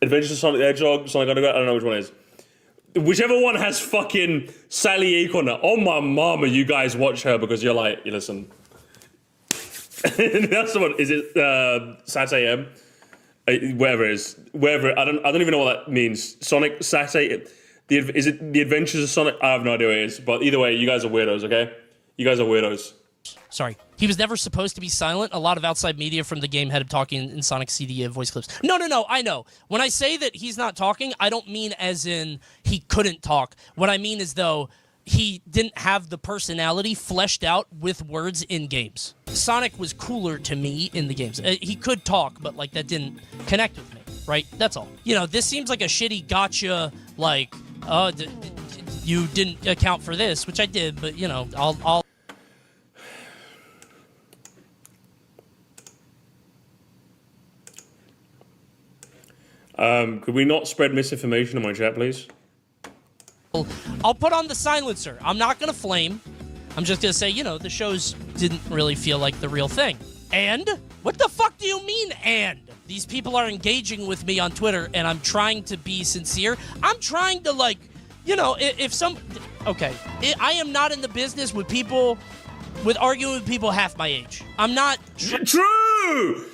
Adventures of Sonic the Hedgehog? Sonic Underground? I don't know which one it is. Whichever one has fucking Sally Acorn. Oh, my mama, you guys watch her because you're like... listen... That's the one. Is it Sat AM? Wherever it is, wherever I don't even know what that means. Sonic Sat AM. Is it the Adventures of Sonic? I have no idea what it is. But either way, you guys are weirdos. Okay, you guys are weirdos. Sorry, he was never supposed to be silent. A lot of outside media from the game had him talking in Sonic CD voice clips. No, I know. When I say that he's not talking, I don't mean as in he couldn't talk. What I mean is though. He didn't have the personality fleshed out with words in games. Sonic was cooler to me in the games. He could talk, but like that didn't connect with me, right? That's all. You know, this seems like a shitty gotcha, like, you didn't account for this, which I did, but you know, I'll could we not spread misinformation in my chat, please? I'll put on the silencer. I'm not going to flame. I'm just going to say, you know, the shows didn't really feel like the real thing. And? What the fuck do you mean, and? These people are engaging with me on Twitter, and I'm trying to be sincere. I'm trying to, like, you know, if some... Okay. I am not in the business with people... with arguing with people half my age. I'm not... True!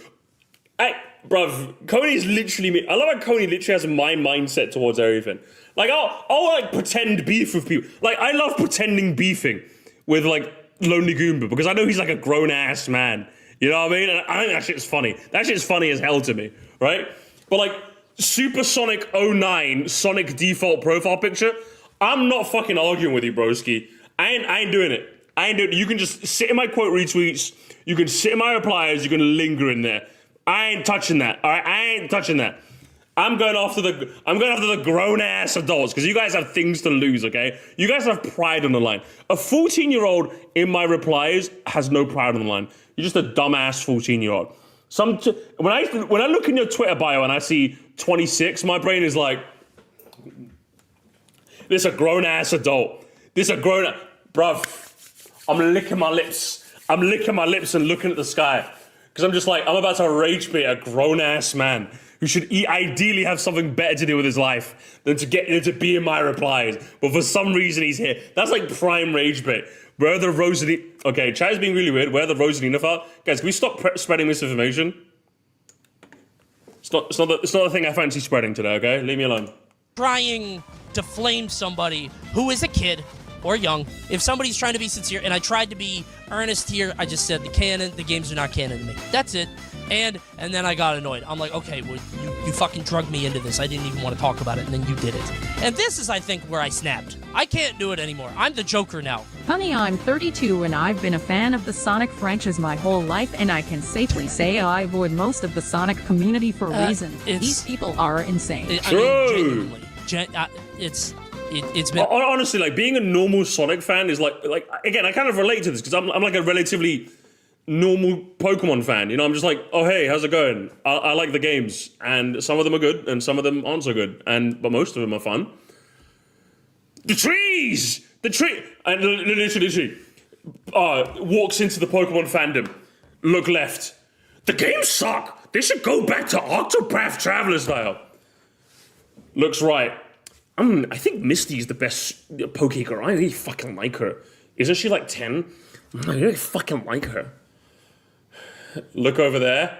Bruv, Coney's literally me. I love how Coney literally has my mindset towards everything. Like, I'll like pretend beef with people. Like, I love pretending beefing with like Lonely Goomba because I know he's like a grown ass man. You know what I mean? And I think that shit's funny. That shit's funny as hell to me, right? But like Supersonic 09 Sonic default profile picture, I'm not fucking arguing with you, broski. I ain't doing it. You can just sit in my quote retweets. You can sit in my replies. You can linger in there. I ain't touching that. All right, I ain't touching that. I'm going after the grown ass adults because you guys have things to lose. Okay, you guys have pride on the line. A 14-year-old in my replies has no pride on the line. You're just a dumbass 14-year-old. When I look in your Twitter bio and I see 26, my brain is like, this a grown ass adult. This a grown bruv. I'm licking my lips. I'm licking my lips and looking at the sky because I'm just like I'm about to rage bait a grown ass man who should ideally have something better to do with his life than to be in my replies. But for some reason he's here. That's like prime rage bait. Where are the Rosalina... Okay, chat is being really weird. Where are the Rosalina file? Guys, can we stop spreading misinformation? It's not the thing I fancy spreading today, okay? Leave me alone. Trying to flame somebody who is a kid or young. If somebody's trying to be sincere, and I tried to be earnest here, I just said the games are not canon to me. That's it. And then I got annoyed. I'm like, okay, well, you fucking drugged me into this. I didn't even want to talk about it, and then you did it. And this is, I think, where I snapped. I can't do it anymore. I'm the Joker now. Honey, I'm 32 and I've been a fan of the Sonic franchise my whole life, and I can safely say I avoid most of the Sonic community for a reason. These people are insane. Genuinely. It's been... Honestly, like, being a normal Sonic fan is like again, I kind of relate to this because I'm like a relatively normal Pokemon fan. You know, I'm just like, oh hey, how's it going? I like the games, and some of them are good, and some of them aren't so good, but most of them are fun. The trees, and literally, walks into the Pokemon fandom. Look left. The games suck. They should go back to Octopath Traveler style. Looks right. I think Misty's the best Pokéker. I really fucking like her. Isn't she like 10? I really fucking like her. Look over there.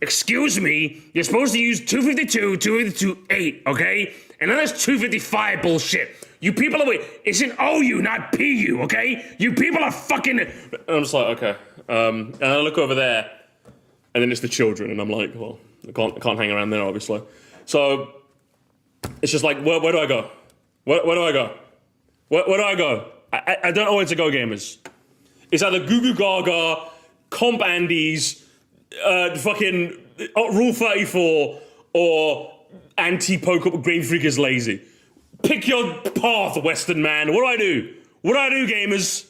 Excuse me, you're supposed to use 252, 252, 8, okay? And then there's 255 bullshit. You people are, it's an OU, not PU, okay? You people are fucking... I'm just like, okay. And I look over there, and then it's the children, and I'm like, well, I can't hang around there, obviously. So, it's just like, where do I go? Where do I go? Where do I go? I don't know where to go, gamers. It's either Goo Goo Gaga, Comp Andes, fucking Rule 34, or anti-Pokemon Green Freak is lazy. Pick your path, Western man. What do I do? What do I do, gamers?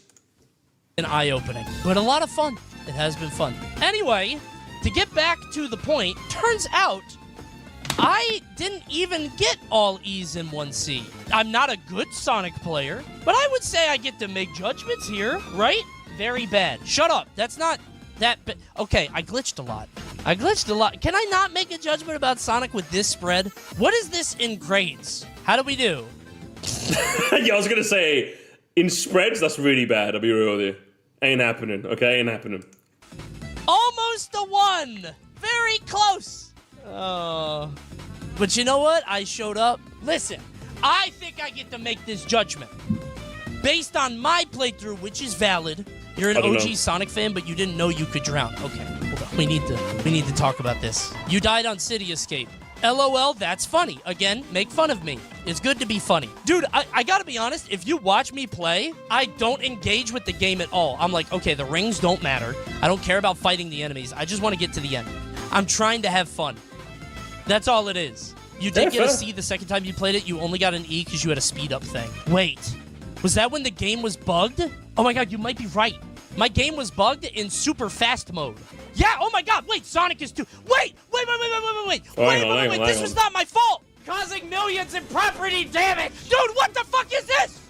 An eye-opening, but a lot of fun. It has been fun. Anyway, to get back to the point, turns out I didn't even get all E's in 1C. I'm not a good Sonic player, but I would say I get to make judgments here, right? Very bad. Shut up. That's not that bad. Okay, I glitched a lot. Can I not make a judgment about Sonic with this spread? What is this in grades? How do we do? Yeah, I was gonna say, in spreads, that's really bad. I'll be real with you. Ain't happening, okay? Ain't happening. Almost a 1. Very close. Oh. But you know what? I showed up. Listen, I think I get to make this judgment based on my playthrough, which is valid. You're an OG Sonic fan, but you didn't know you could drown. Okay, hold on. We need to talk about this. You died on City Escape. LOL, that's funny. Again, make fun of me. It's good to be funny. Dude, I gotta be honest, if you watch me play, I don't engage with the game at all. I'm like, okay, the rings don't matter. I don't care about fighting the enemies. I just want to get to the end. I'm trying to have fun. That's all it is. You did get a C the second time you played it. You only got an E because you had a speed-up thing. Wait, was that when the game was bugged? Oh my god, you might be right. My game was bugged in super fast mode. Yeah, oh my god, wait, Sonic is too... Wait, this was not my fault! Causing millions in property damage! Dude, what the fuck is this?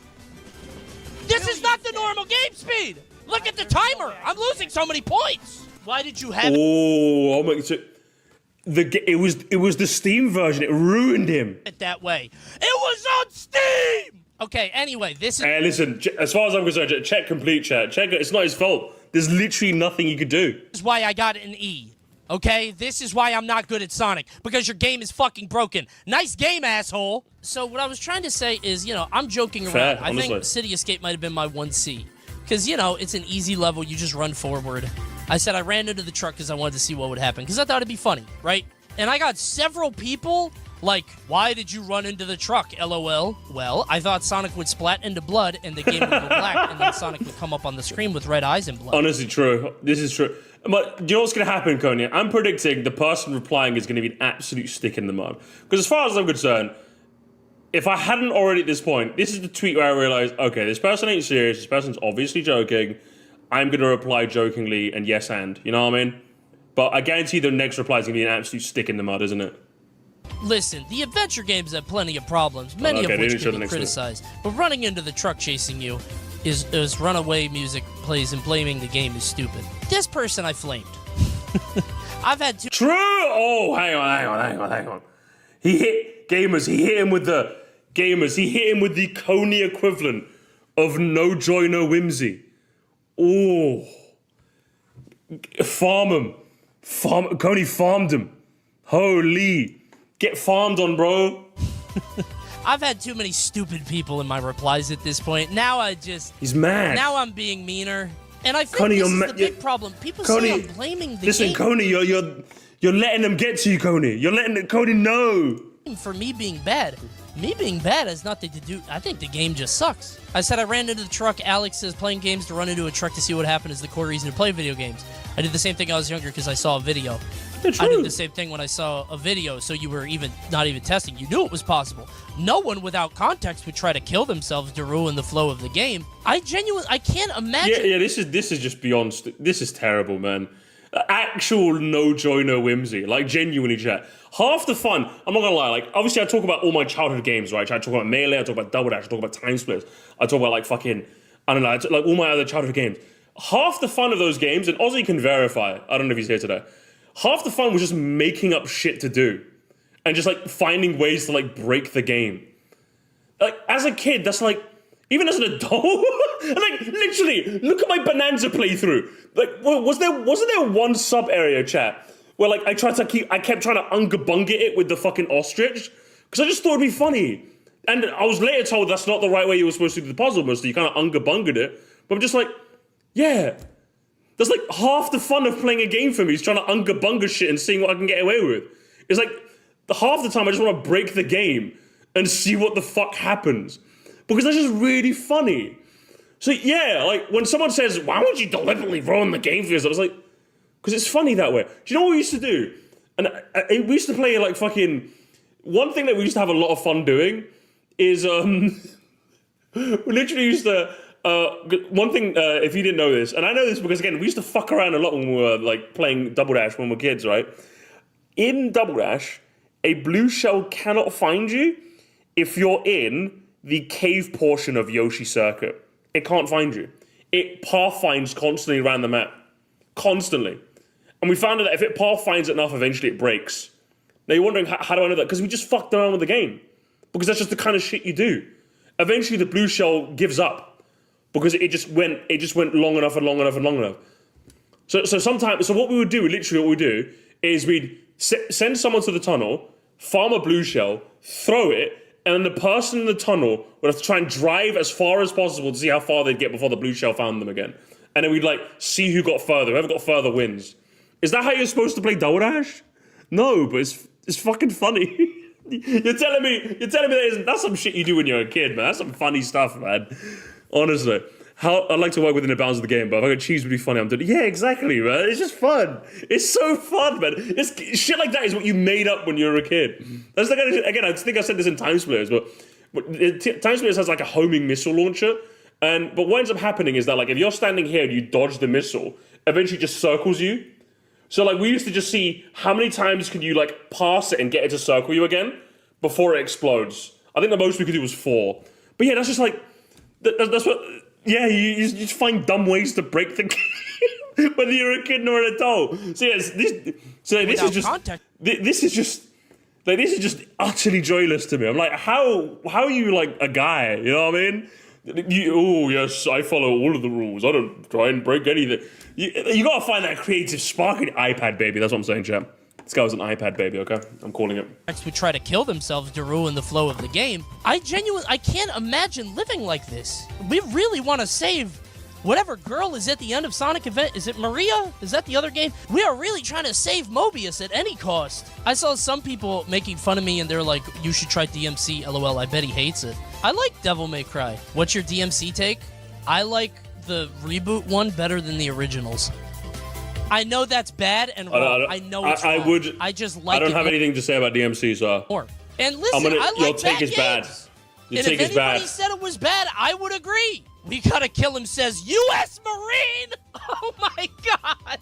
This is not the normal game speed! Look at the timer! I'm losing so many points! Why did you have... Oh my... So it was the Steam version. It ruined him. That way. It was on Steam! Okay, anyway, this is... Hey, listen, as far as I'm concerned, check complete chat. Check it. It's not his fault. There's literally nothing you could do. This is why I got an E. Okay? This is why I'm not good at Sonic. Because your game is fucking broken. Nice game, asshole. So what I was trying to say is, you know, I'm joking around. I think City Escape might have been my 1C. Because, you know, it's an easy level. You just run forward. I said I ran into the truck because I wanted to see what would happen. Because I thought it'd be funny, right? And I got several people... like, why did you run into the truck, LOL? Well, I thought Sonic would splat into blood and the game would go black and then Sonic would come up on the screen with red eyes and blood. Honestly, true. This is true. But do you know what's going to happen, Coney? I'm predicting the person replying is going to be an absolute stick in the mud. Because as far as I'm concerned, if I hadn't already at this point, this is the tweet where I realized, okay, this person ain't serious. This person's obviously joking. I'm going to reply jokingly and yes and. You know what I mean? But I guarantee the next reply is going to be an absolute stick in the mud, isn't it? Listen, the adventure games have plenty of problems, many of which can be criticized, but running into the truck chasing you is runaway music plays and blaming the game is stupid. This person I flamed. I've had two... True! Oh, hang on. He hit gamers, he hit him with the CONEY equivalent of no joy, no whimsy. Oh. Farm him. CONEY farmed him. Holy... Get farmed on, bro. I've had too many stupid people in my replies at this point. Now I just... He's mad. Now I'm being meaner. And I think CONEY, this is the big problem. People say I'm blaming the listen, game. CONEY, you're letting them get to you, CONEY. You're letting CONEY know. For me being bad. Me being bad has nothing to do... I think the game just sucks. I said I ran into the truck. Alex says playing games to run into a truck to see what happened is the core reason to play video games. I did the same thing when I was younger because I saw a video. Yeah, I true. did the same thing when I saw a video, so you were not even testing. You knew it was possible. No one without context would try to kill themselves to ruin the flow of the game. I can't imagine. Yeah, this is just beyond. This is terrible, man. Actual no joy, no whimsy. Like, genuinely, chat. Half the fun, I'm not gonna lie, like, obviously I talk about all my childhood games, right? I talk about Melee, I talk about Double Dash, I talk about Time Splitters, I talk about, like, fucking, I don't know, like, all my other childhood games. Half the fun of those games, and Ozzy can verify, I don't know if he's here today, half the fun was just making up shit to do. And just, like, finding ways to, like, break the game. Like, as a kid, that's, like, even as an adult, like, literally, look at my Bonanza playthrough. Like, wasn't there one sub area, chat, where, like, I kept trying to unga-bunga it with the fucking ostrich? Because I just thought it'd be funny. And I was later told that's not the right way you were supposed to do the puzzle, Moresty. You kind of unga-bunga'd it. But I'm just like, yeah. That's like half the fun of playing a game for me is trying to unga-bunga shit and seeing what I can get away with. It's like, half the time I just want to break the game and see what the fuck happens. Because that's just really funny. So yeah, like, when someone says, why would you deliberately ruin the game for yourself? I was like, because it's funny that way. Do you know what we used to do? And we used to play, like, fucking... One thing that we used to have a lot of fun doing is, we literally used to... one thing, if you didn't know this, and I know this because, again, we used to fuck around a lot when we were, like, playing Double Dash when we were kids, right? In Double Dash, a blue shell cannot find you if you're in the cave portion of Yoshi Circuit. It can't find you. It pathfinds constantly around the map. Constantly. And we found out that if it pathfinds enough, eventually it breaks. Now you're wondering, how do I know that? Because we just fucked around with the game. Because that's just the kind of shit you do. Eventually the blue shell gives up. Because it just went long enough and long enough and long enough. So what we would do, literally what we would do, is we'd send someone to the tunnel, farm a blue shell, throw it, and then the person in the tunnel would have to try and drive as far as possible to see how far they'd get before the blue shell found them again. And then we'd, like, see who got further. Whoever got further wins. Is that how you're supposed to play Double Dash? No, but it's fucking funny. You're telling me that's some shit you do when you're a kid, man. That's some funny stuff, man. Honestly. I'd like to work within the bounds of the game, but if I could cheese would be funny, I'm doing it. Yeah, exactly, man. It's just fun. It's so fun, man. Shit like that is what you made up when you were a kid. That's the kind of, again, I think I said this in Time Splitters, but Time Splitters has like a homing missile launcher, but what ends up happening is that, like, if you're standing here and you dodge the missile, eventually it just circles you. So, like, we used to just see how many times can you, like, pass it and get it to circle you again before it explodes. I think the most we could do was 4. But yeah, that's just like, that's what... Yeah, you just find dumb ways to break the game, whether you're a kid or an adult. So yes, this is just utterly joyless to me. I'm like, how are you, like, a guy? You know what I mean? Oh yes, I follow all of the rules. I don't try and break anything. You gotta find that creative spark in your iPad, baby. That's what I'm saying, champ. This guy was an iPad baby, okay? I'm calling it. Would try to kill themselves to ruin the flow of the game. I can't imagine living like this. We really want to save whatever girl is at the end of Sonic event. Is it Maria? Is that the other game? We are really trying to save Mobius at any cost. I saw some people making fun of me and they're like, you should try DMC, LOL, I bet he hates it. I like Devil May Cry. What's your DMC take? I like the reboot one better than the originals. I know that's bad and wrong. I know it's wrong. I just like it. I don't have anything to say about DMC, so... More. And listen, I like your take is bad. Your take is bad. If anybody said it was bad, I would agree. We gotta kill him says, U.S. Marine! Oh my god!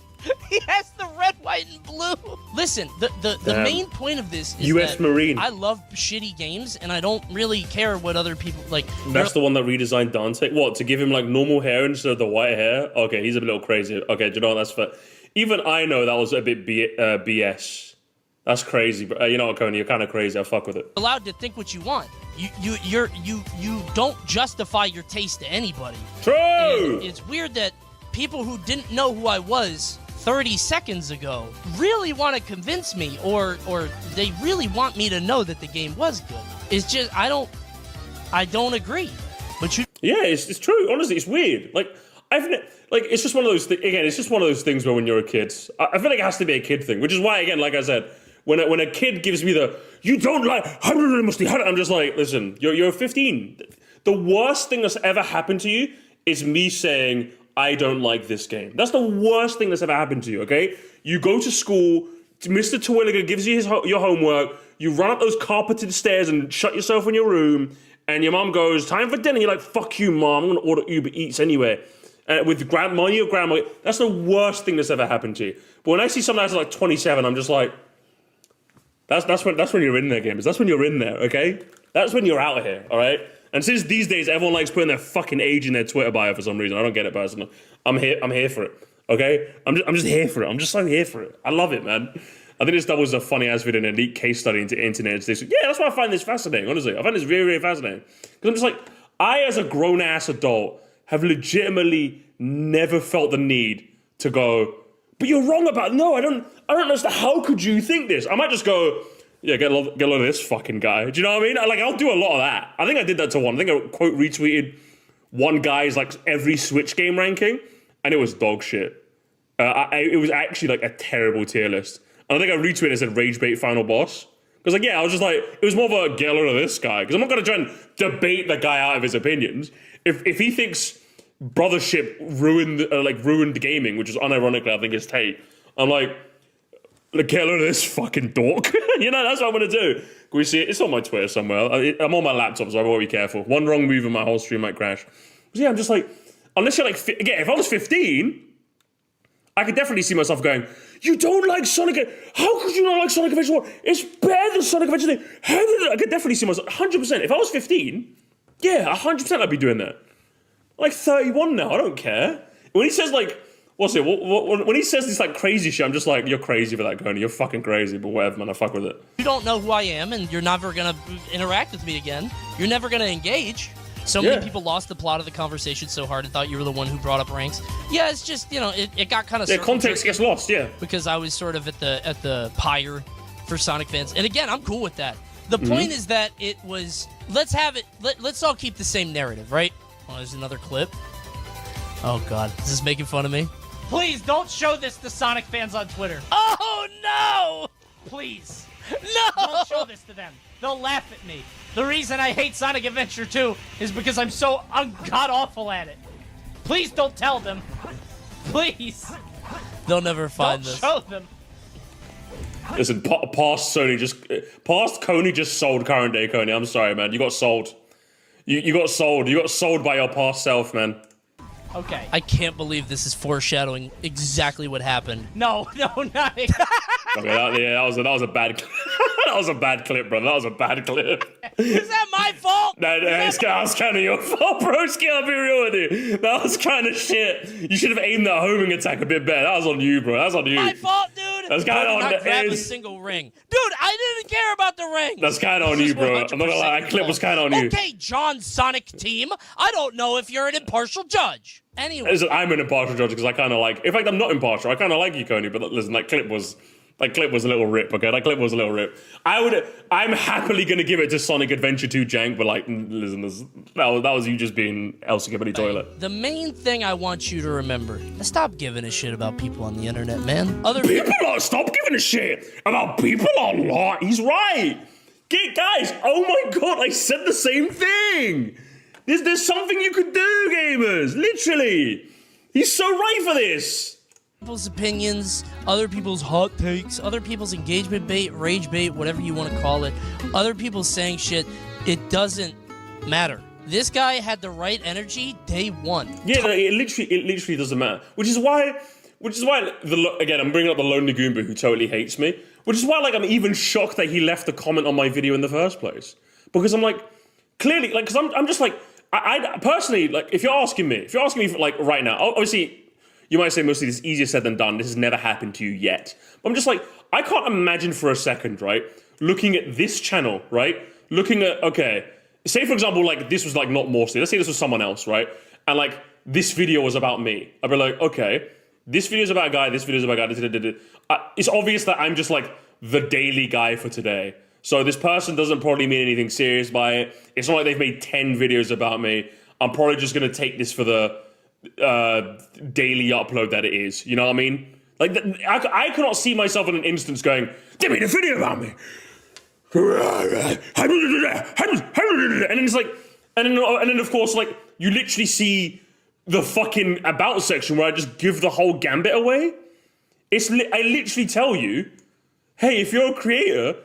He has the red, white, and blue. Listen, the main point of this is U.S. Marine. I love shitty games, and I don't really care what other people, like... That's the one that redesigned Dante? What, to give him, like, normal hair instead of the white hair? Okay, he's a little crazy. Okay, do you know what, that's fair. Even I know that was a bit BS. That's crazy, but you know what, Coney, you're kind of crazy. I fuck with it. Allowed to think what you want. You don't justify your taste to anybody. True. And it's weird that people who didn't know who I was 30 seconds ago really want to convince me, or they really want me to know that the game was good. It's just I don't agree. But you. Yeah, it's true. Honestly, it's weird. It's just one of those things. Again, it's just one of those things where when you're a kid, I feel like it has to be a kid thing, which is why, again, like I said, when a kid gives me the "you don't like," I'm just like, listen, you're 15. The worst thing that's ever happened to you is me saying I don't like this game. That's the worst thing that's ever happened to you, okay? You go to school, Mr. Terwilliger gives you your homework, you run up those carpeted stairs and shut yourself in your room, and your mom goes, time for dinner. You're like, fuck you, mom, I'm gonna order Uber Eats anyway. With money or grandma, that's the worst thing that's ever happened to you. But when I see someone that's like 27, I'm just like, that's when you're in there, gamers. That's when you're in there, okay? That's when you're out here, all right? And since these days everyone likes putting their fucking age in their Twitter bio for some reason, I don't get it personally. I'm here for it, okay? I'm just here for it. I'm just so here for it. I love it, man. I think that was a funny ass video, an elite case study into internet. Yeah, that's why I find this fascinating, honestly. I find this very, very fascinating. Because I'm just like, I as a grown ass adult have legitimately never felt the need to go, but you're wrong about it. No, I don't understand. How could you think this? I might just go, yeah, get a load of this fucking guy. Do you know what I mean? Like, I'll do a lot of that. I think I did that to one. I think I quote retweeted one guy's like every Switch game ranking, and it was dog shit. It was actually like a terrible tier list. And I think I retweeted and said Rage Bait Final Boss. Because like, yeah, I was just like, it was more of a get a load of this guy. Because I'm not going to try and debate the guy out of his opinions. If he thinks Brothership ruined gaming, which is unironically I think his take, I'm like, get a load of this fucking dork. You know, that's what I'm going to do. Can we see it? It's on my Twitter somewhere. I'm on my laptop, so I've got to be careful. One wrong move and my whole stream might crash. But yeah, I'm just like, unless you're like, again, if I was 15, I could definitely see myself going, you don't like Sonic, how could you not like Sonic Adventure 1? It's better than Sonic Adventure 2. I could definitely see myself, 100%. If I was 15, yeah, 100% I'd be doing that. I'm like 31 now, I don't care. When he says like, when he says this like crazy shit, I'm just like, you're crazy for that, Coney. You're fucking crazy, but whatever, man, I fuck with it. You don't know who I am, and you're never gonna interact with me again. You're never gonna engage. So many people lost the plot of the conversation so hard and thought you were the one who brought up ranks. Yeah, it's just, you know, it got kind of... Yeah, context gets lost, yeah. Because I was sort of at the pyre for Sonic fans. And again, I'm cool with that. The point is that it was... Let's all keep the same narrative, right? Oh, there's another clip. Oh, God. Is this making fun of me? Please, don't show this to Sonic fans on Twitter. Oh, no! Please. No! Don't show this to them. They'll laugh at me. The reason I hate Sonic Adventure 2 is because I'm so god-awful at it. Please don't tell them. Please. They'll never find this. Don't show them. Listen, past Coney just sold current day Coney. I'm sorry, man. You got sold. You got sold. You got sold by your past self, man. Okay. I can't believe this is foreshadowing exactly what happened. No, not Okay, that was a bad clip. That was a bad clip, brother. That was a bad clip. Is that my fault? That was kind of your fault, broski. I'll be real with you. That was kind of shit. You should have aimed that homing attack a bit better. That was on you, bro. That was on you. My fault, dude. That's kind of on the grab a single ring. Dude, I didn't care about the ring. That's kind of on you, bro. I'm not gonna lie. That clip was kind of on you. Okay, John Sonic team. I don't know if you're an impartial judge. Anyway. Listen, I'm an impartial judge because I kind of like... In fact, I'm not impartial. I kind of like you, Coney, but listen, that clip was a little rip, okay? That clip was a little rip. I'm happily going to give it to Sonic Adventure 2 jank, but like, listen, that was you just being Elsa Gibbity Toilet. The main thing I want you to remember, stop giving a shit about people on the internet, man. Stop giving a shit about people online. He's right. Guys, oh my God, I said the same thing. There's something you could do, gamers. Literally. He's so right for this. People's opinions, other people's hot takes, other people's engagement bait, rage bait, whatever you want to call it, other people saying shit, it doesn't matter. This guy had the right energy day one. Yeah, it literally doesn't matter. Which is why, again, I'm bringing up the Lonely Goomba who totally hates me. Which is why, like, I'm even shocked that he left a comment on my video in the first place. Because I'm like, clearly, like, because I'm just like, I personally, like, if you're asking me for, like, right now, obviously, you might say mostly this is easier said than done. This has never happened to you yet. But I'm just like, I can't imagine for a second, right, looking at this channel, right, looking at, okay, say, for example, like, this was, like, not Moresty. Let's say this was someone else, right, and, like, this video was about me. I'd be like, okay, this video's about a guy, this video's about a guy, it's obvious that I'm just, like, the daily guy for today. So this person doesn't probably mean anything serious by it. It's not like they've made 10 videos about me. I'm probably just going to take this for the daily upload that it is. You know what I mean? Like, I cannot see myself in an instance going, they made a video about me. And then it's like, and then of course, like, you literally see the fucking about section where I just give the whole gambit away. I literally tell you, hey, if you're a creator,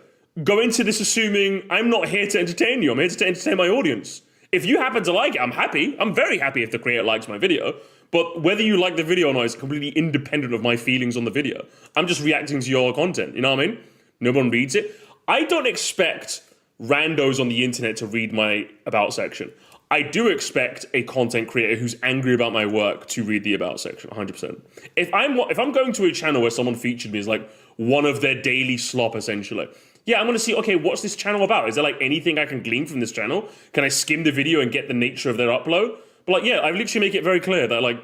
go into this assuming I'm not here to entertain you. I'm here to entertain my audience. If you happen to like it, I'm happy. I'm very happy if the creator likes my video. But whether you like the video or not is completely independent of my feelings on the video. I'm just reacting to your content. You know what I mean? No one reads it. I don't expect randos on the internet to read my about section. I do expect a content creator who's angry about my work to read the about section, 100%. If I'm going to a channel where someone featured me as like one of their daily slop, essentially, yeah, I'm going to see, okay, what's this channel about? Is there like anything I can glean from this channel? Can I skim the video and get the nature of their upload? But like, yeah, I literally make it very clear that like,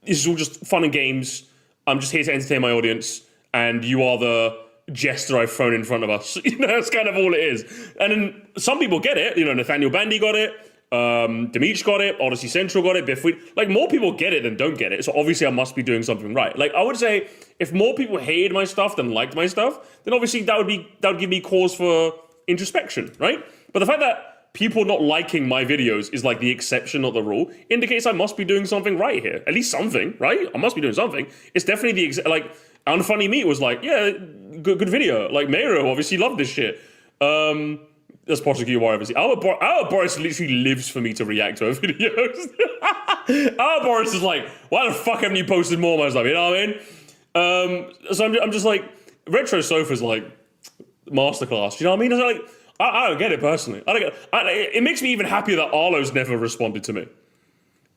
this is all just fun and games. I'm just here to entertain my audience, and you are the jester I've thrown in front of us. You know, that's kind of all it is. And then some people get it. You know, Nathaniel Bandy got it. Demeech got it. Odyssey Central got it. Biffweed. Like, more people get it than don't get it. So obviously I must be doing something right. Like, I would say if more people hated my stuff than liked my stuff, then obviously that would give me cause for introspection, right? But the fact that people not liking my videos is like the exception, not the rule, indicates I must be doing something right here. At least something, right? I must be doing something. It's definitely like, Unfunny Meat was like, yeah, good video. Like, Mayro obviously loved this shit. That's possibly why obviously. Our Boris literally lives for me to react to her videos. Our Boris is like, why the fuck haven't you posted more of my stuff? You know what I mean? So I'm just like, Retro Sofa's like, masterclass. You know what I mean? It's like, I don't get it personally. It makes me even happier that Arlo's never responded to me.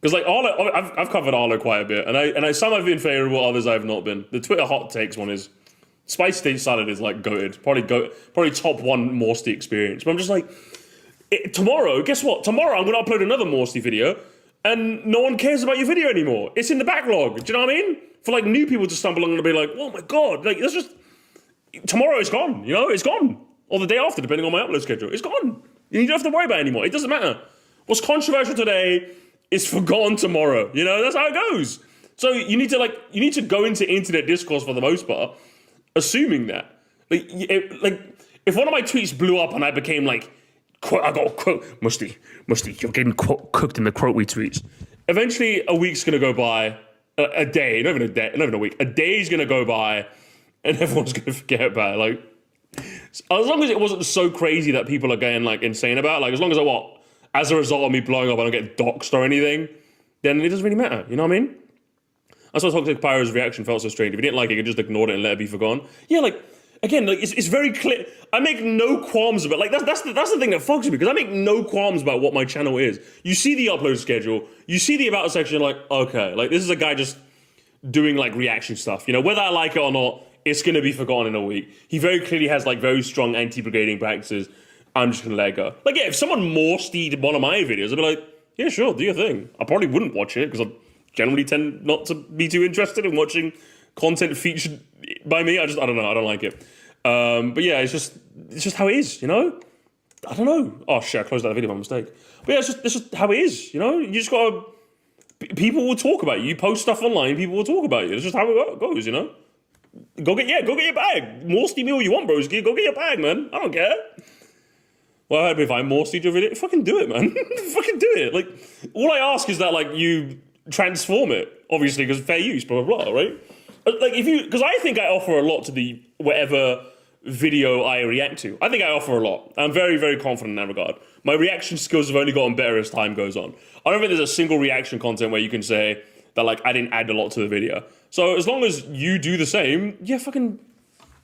Because like Arlo, I've covered Arlo quite a bit, and I some have been favourable, others I've not been. The Twitter hot takes one is Spicy State Salad is like goated, probably top one Moresty experience. But I'm just like, tomorrow, guess what? Tomorrow I'm gonna upload another Moresty video, and no one cares about your video anymore. It's in the backlog. Do you know what I mean? For like new people to stumble along and be like, oh my god, like that's just tomorrow it's gone. You know, it's gone. Or the day after, depending on my upload schedule, it's gone. You don't have to worry about it anymore. It doesn't matter. What's controversial today is forgotten tomorrow. You know, that's how it goes. So you need to go into internet discourse for the most part, assuming that. Like if one of my tweets blew up and I became like, I got a quote, Musty, you're getting cooked in the quote tweets. Eventually, a week's gonna go by, a day, not even a week. A day's gonna go by, and everyone's gonna forget about it. Like, as long as it wasn't so crazy that people are getting like insane about it, like as long as as a result of me blowing up, I don't get doxxed or anything, then it doesn't really matter. You know what I mean? That's why Toxic Pyro's reaction felt so strange. If you didn't like it, you could just ignore it and let it be forgotten. Yeah, like, again, like it's very clear. I make no qualms about, like, that's the thing that fucks me, because I make no qualms about what my channel is. You see the upload schedule, you see the about section, like, okay, like, this is a guy just doing, like, reaction stuff. You know, whether I like it or not, it's going to be forgotten in a week. He very clearly has, like, very strong anti-brigading practices. I'm just going to let it go. Like, yeah, if someone Morestied one of my videos, I'd be like, yeah, sure, do your thing. I probably wouldn't watch it, because I generally tend not to be too interested in watching content featured by me. I don't know, I don't like it. But yeah, it's just how it is, you know? I don't know. Oh shit, I closed that video by mistake. But yeah, it's just how it is, you know? You just gotta, people will talk about you. You post stuff online, people will talk about you. It's just how it goes, you know? Go get your bag. Moresty me all you want, bros. Go get your bag, man. I don't care. Well, if I Moresty your video, fucking do it, man. Fucking do it. Like, all I ask is that, like, you transform it, obviously, because fair use, blah, blah, blah, right? Like, because I think I offer a lot to the whatever video I react to. I think I offer a lot. I'm very, very confident in that regard. My reaction skills have only gotten better as time goes on. I don't think there's a single reaction content where you can say that, like, I didn't add a lot to the video. So as long as you do the same, yeah, fucking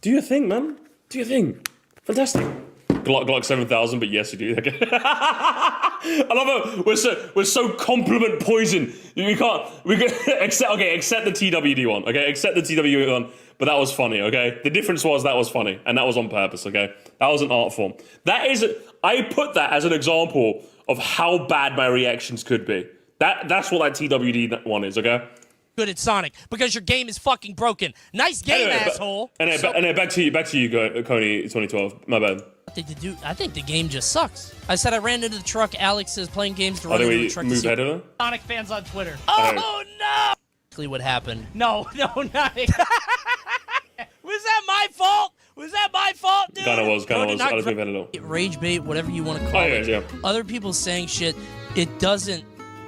do your thing, man. Do your thing. Fantastic. Glock 7000, but yes, you do. Okay. I love it. We're so compliment poison. We can accept the TWD one. Okay, accept the TWD one. But that was funny. Okay, the difference was that was funny, and that was on purpose. Okay, that was an art form. I put that as an example of how bad my reactions could be. That's what that TWD one is. Okay. Good at Sonic because your game is fucking broken. Nice game, anyway, asshole. Anyway, back to you, Coney 2012. My bad. I think the game just sucks. I said I ran into the truck. Alex is playing games to run into the truck. Move ahead of her? Sonic fans on Twitter. Oh no! Exactly what happened. No, not it. Was that my fault? Was that my fault, dude? Kinda was. Alex move ahead a little. Rage bait, whatever you want to call it. Yeah. Other people saying shit, it doesn't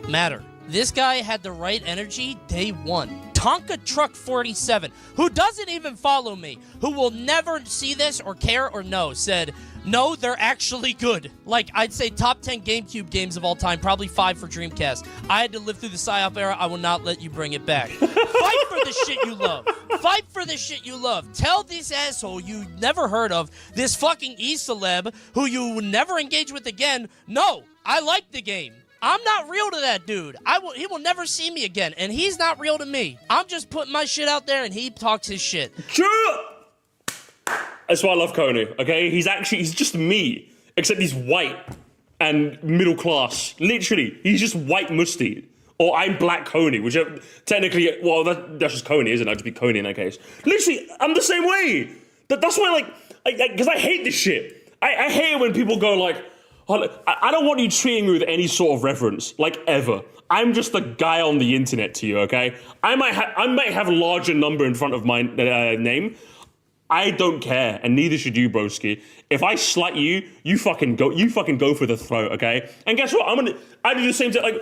matter. This guy had the right energy day one. Tonka Truck 47, who doesn't even follow me, who will never see this or care or know, said, no, they're actually good. Like, I'd say top 10 GameCube games of all time, probably 5 for Dreamcast. I had to live through the PSYOP era. I will not let you bring it back. Fight for the shit you love. Fight for the shit you love. Tell this asshole you never heard of, this fucking e-celeb who you would never engage with again, no, I like the game. I'm not real to that dude. He will never see me again, and he's not real to me. I'm just putting my shit out there, and he talks his shit. True! That's why I love CONEY, okay? He's just me, except he's white and middle class. Literally, he's just white musty. Or I'm black CONEY, which technically, well, that's just CONEY, isn't it? I'd just be CONEY in that case. Literally, I'm the same way. That's why, because I hate this shit. I hate it when people go like, I don't want you treating me with any sort of reverence, like ever. I'm just a guy on the internet to you, okay? I might have a larger number in front of my name. I don't care, and neither should you, broski. If I slight you, you fucking go for the throat, okay? And guess what? I do the same thing. Like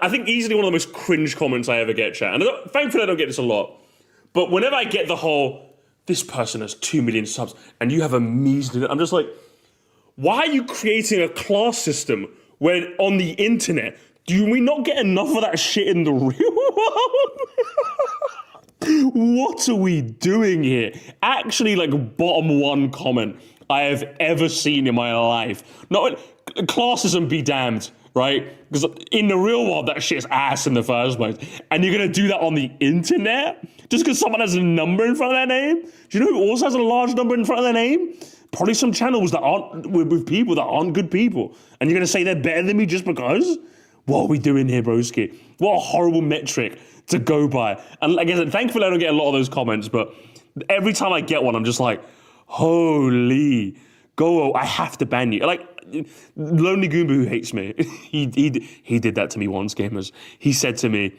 I think easily one of the most cringe comments I ever get, chat. And thankfully I don't get this a lot. But whenever I get the whole, this person has 2 million subs and you have a measly, I'm just like, why are you creating a class system when on the internet, do we not get enough of that shit in the real world? What are we doing here? Actually, like, bottom one comment I have ever seen in my life. Not classism be damned, right? Because in the real world, that shit's ass in the first place. And you're gonna do that on the internet? Just because someone has a number in front of their name? Do you know who also has a large number in front of their name? Probably some channels that aren't with people that aren't good people. And you're going to say they're better than me just because? What are we doing here, broski? What a horrible metric to go by. And like I said, thankfully I don't get a lot of those comments, but every time I get one, I'm just like, holy, I have to ban you. Like, Lonely Goomba who hates me, he did that to me once, gamers. He said to me,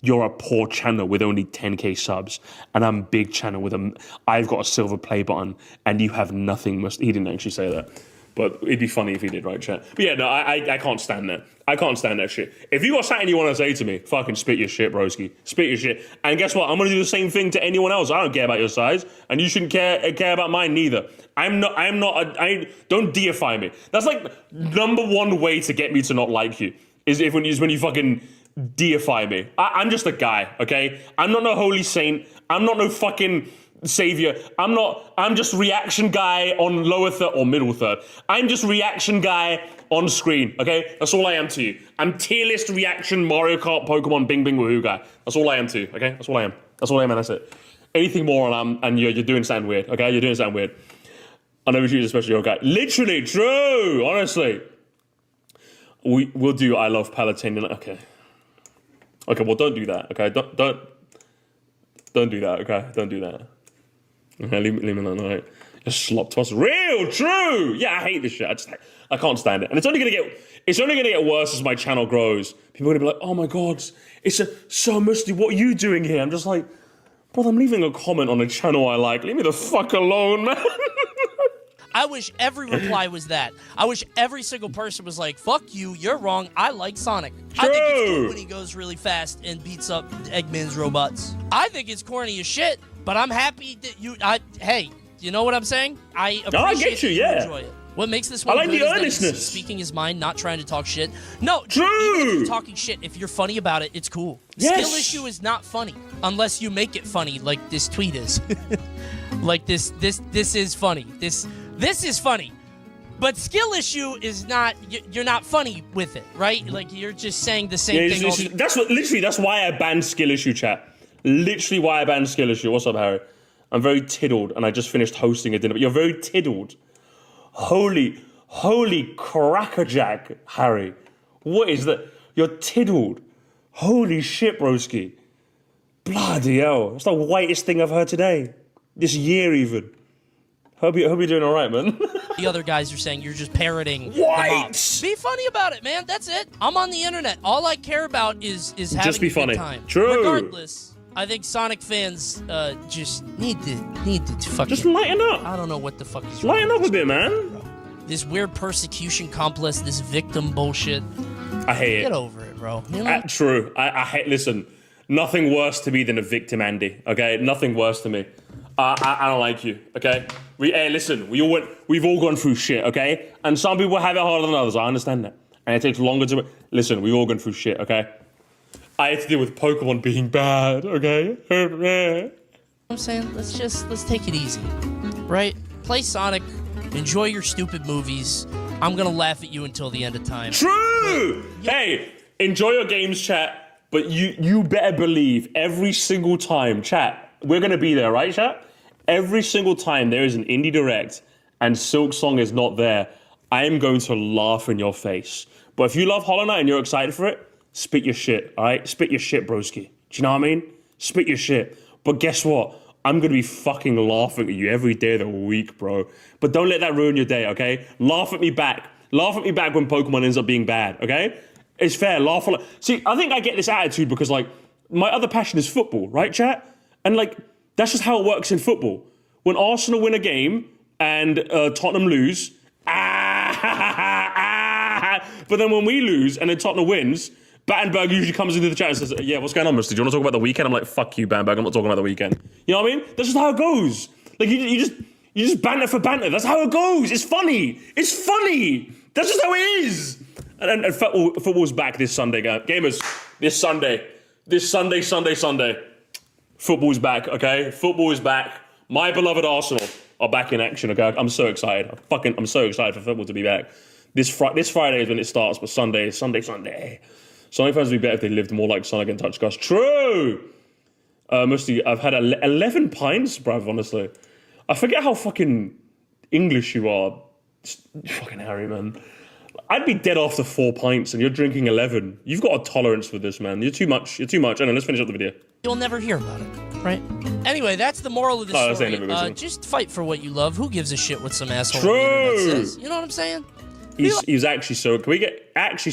you're a poor channel with only 10k subs, and I'm a big channel I've got a silver play button, and you have nothing. He didn't actually say that, but it'd be funny if he did, right, chat? But yeah, no, I can't stand that. I can't stand that shit. If you got something you want to say to me, fucking spit your shit, broski. Spit your shit. And guess what? I'm going to do the same thing to anyone else. I don't care about your size, and you shouldn't care about mine neither. Don't deify me. That's like number one way to get me to not like you, is when you fucking deify me. I'm just a guy, okay? I'm not no holy saint. I'm not no fucking savior. I'm just reaction guy on lower third or middle third. I'm just reaction guy on screen, okay? That's all I am to you. I'm tier list reaction Mario Kart Pokemon Bing Bing Woohoo guy. That's all I am to you, okay? That's all I am. That's all I am, and that's it. Anything more and you're doing something weird, okay? You're doing something weird. I know we choose a special guy. Literally true, honestly. We'll do I Love Palatine. Okay. Okay, well, don't do that, okay? Don't do that, okay? Don't do that. Okay, leave me alone, all right? Just slop toss. Real, true! Yeah, I hate this shit. I can't stand it. And it's only gonna get worse as my channel grows. People are gonna be like, oh my god, it's so musty, what are you doing here? I'm just like, brother, I'm leaving a comment on a channel I like. Leave me the fuck alone, man. I wish every reply was that. I wish every single person was like, fuck you, you're wrong, I like Sonic. True. I think it's cool when he goes really fast and beats up Eggman's robots. I think it's corny as shit, but I'm happy that hey, you know what I'm saying? I appreciate that you enjoy it. What makes this one I like good the is that earnestness. he's speaking his mind, not trying to talk shit. No, true. Even if you're talking shit, if you're funny about it, it's cool. Yes. Skill issue is not funny unless you make it funny, like this tweet is. Like this is funny. This is funny. But skill issue is not. You're not funny with it, right? Like you're just saying the same thing. That's why I banned skill issue, chat. Literally why I banned skill issue. What's up, Harry? I'm very tiddled, and I just finished hosting a dinner. But you're very tiddled. Holy crackerjack, Harry. What is that? You're tiddled. Holy shit, broski. Bloody hell. That's the whitest thing I've heard today. This year, even. Hope you're doing all right, man. The other guys are saying you're just parroting. White. Be funny about it, man. That's it. I'm on the internet. All I care about is having just be a funny. good time. True. Regardless, I think Sonic fans just need to fucking just lighten up. I don't know what the fuck is wrong. Lighten up a bit, man. This weird persecution complex, this victim bullshit. I hate it. Get over it, bro. You know? True. I hate. Listen, nothing worse to me than a victim, Andy. Okay, nothing worse to me. I don't like you. Okay. Listen. We've all gone through shit. Okay, and some people have it harder than others. I understand that, and it takes longer to. Listen, we've all gone through shit. Okay. I had to deal with Pokemon being bad. Okay. I'm saying let's take it easy, right? Play Sonic, enjoy your stupid movies. I'm gonna laugh at you until the end of time. True. Hey, enjoy your games, chat. But you better believe every single time, chat, we're gonna be there, right, chat? Every single time there is an indie direct and Silk Song is not there, I am going to laugh in your face. But if you love Hollow Knight and you're excited for it, spit your shit, all right? Spit your shit, broski. Do you know what I mean? Spit your shit. But guess what? I'm going to be fucking laughing at you every day of the week, bro. But don't let that ruin your day, okay? Laugh at me back. Laugh at me back when Pokemon ends up being bad, okay? It's fair. Laugh. See, I think I get this attitude because, like, my other passion is football, right, chat? And, like, that's just how it works in football. When Arsenal win a game and Tottenham lose, but then when we lose and then Tottenham wins, Battenberg usually comes into the chat and says, yeah, what's going on, Moresty? Do you want to talk about the weekend? I'm like, fuck you, Battenberg. I'm not talking about the weekend. You know what I mean? That's just how it goes. Like, you just banter for banter. That's how it goes. It's funny. It's funny. That's just how it is. And football's back this Sunday, gamers. This Sunday. Football's back, okay? Football is back. My beloved Arsenal are back in action, okay? I'm so excited. I'm so excited for football to be back. This Friday is when it starts, but Sunday. Sonic fans would be better if they lived more like Sonic and Touch Gus. True! Moresty, I've had 11 pints, bruv, honestly. I forget how fucking English you are. Fucking Harry, man. I'd be dead after 4 pints and you're drinking 11. You've got a tolerance for this, man. You're too much. Anyway, let's finish up the video. You'll never hear about it, right? Anyway, that's the moral of the story. Just fight for what you love. Who gives a shit what some asshole on the internet says? You know what I'm saying? He's actually so... Can we get... Actually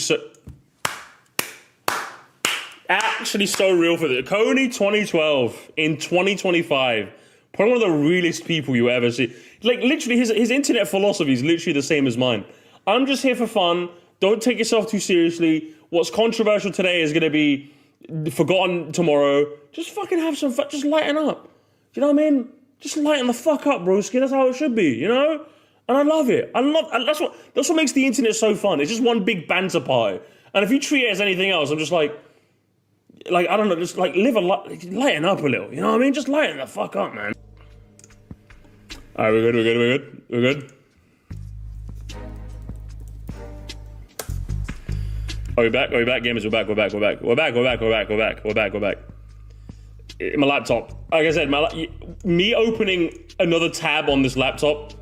so real for this. CONEY 2012 in 2025. Probably one of the realest people you ever see. Like, literally, his internet philosophy is literally the same as mine. I'm just here for fun. Don't take yourself too seriously. What's controversial today is going to be forgotten tomorrow. Just fucking have some fun. Just lighten up. You know what I mean? Just lighten the fuck up, broski. That's how it should be, you know? And I love it. That's what makes the internet so fun. It's just one big banter pie. And if you treat it as anything else, I'm just like I don't know, just like lighten up a little. You know what I mean? Just lighten the fuck up, man. All right, we're good. Are we back, gamers? We're back. My laptop. Like I said, me opening another tab on this laptop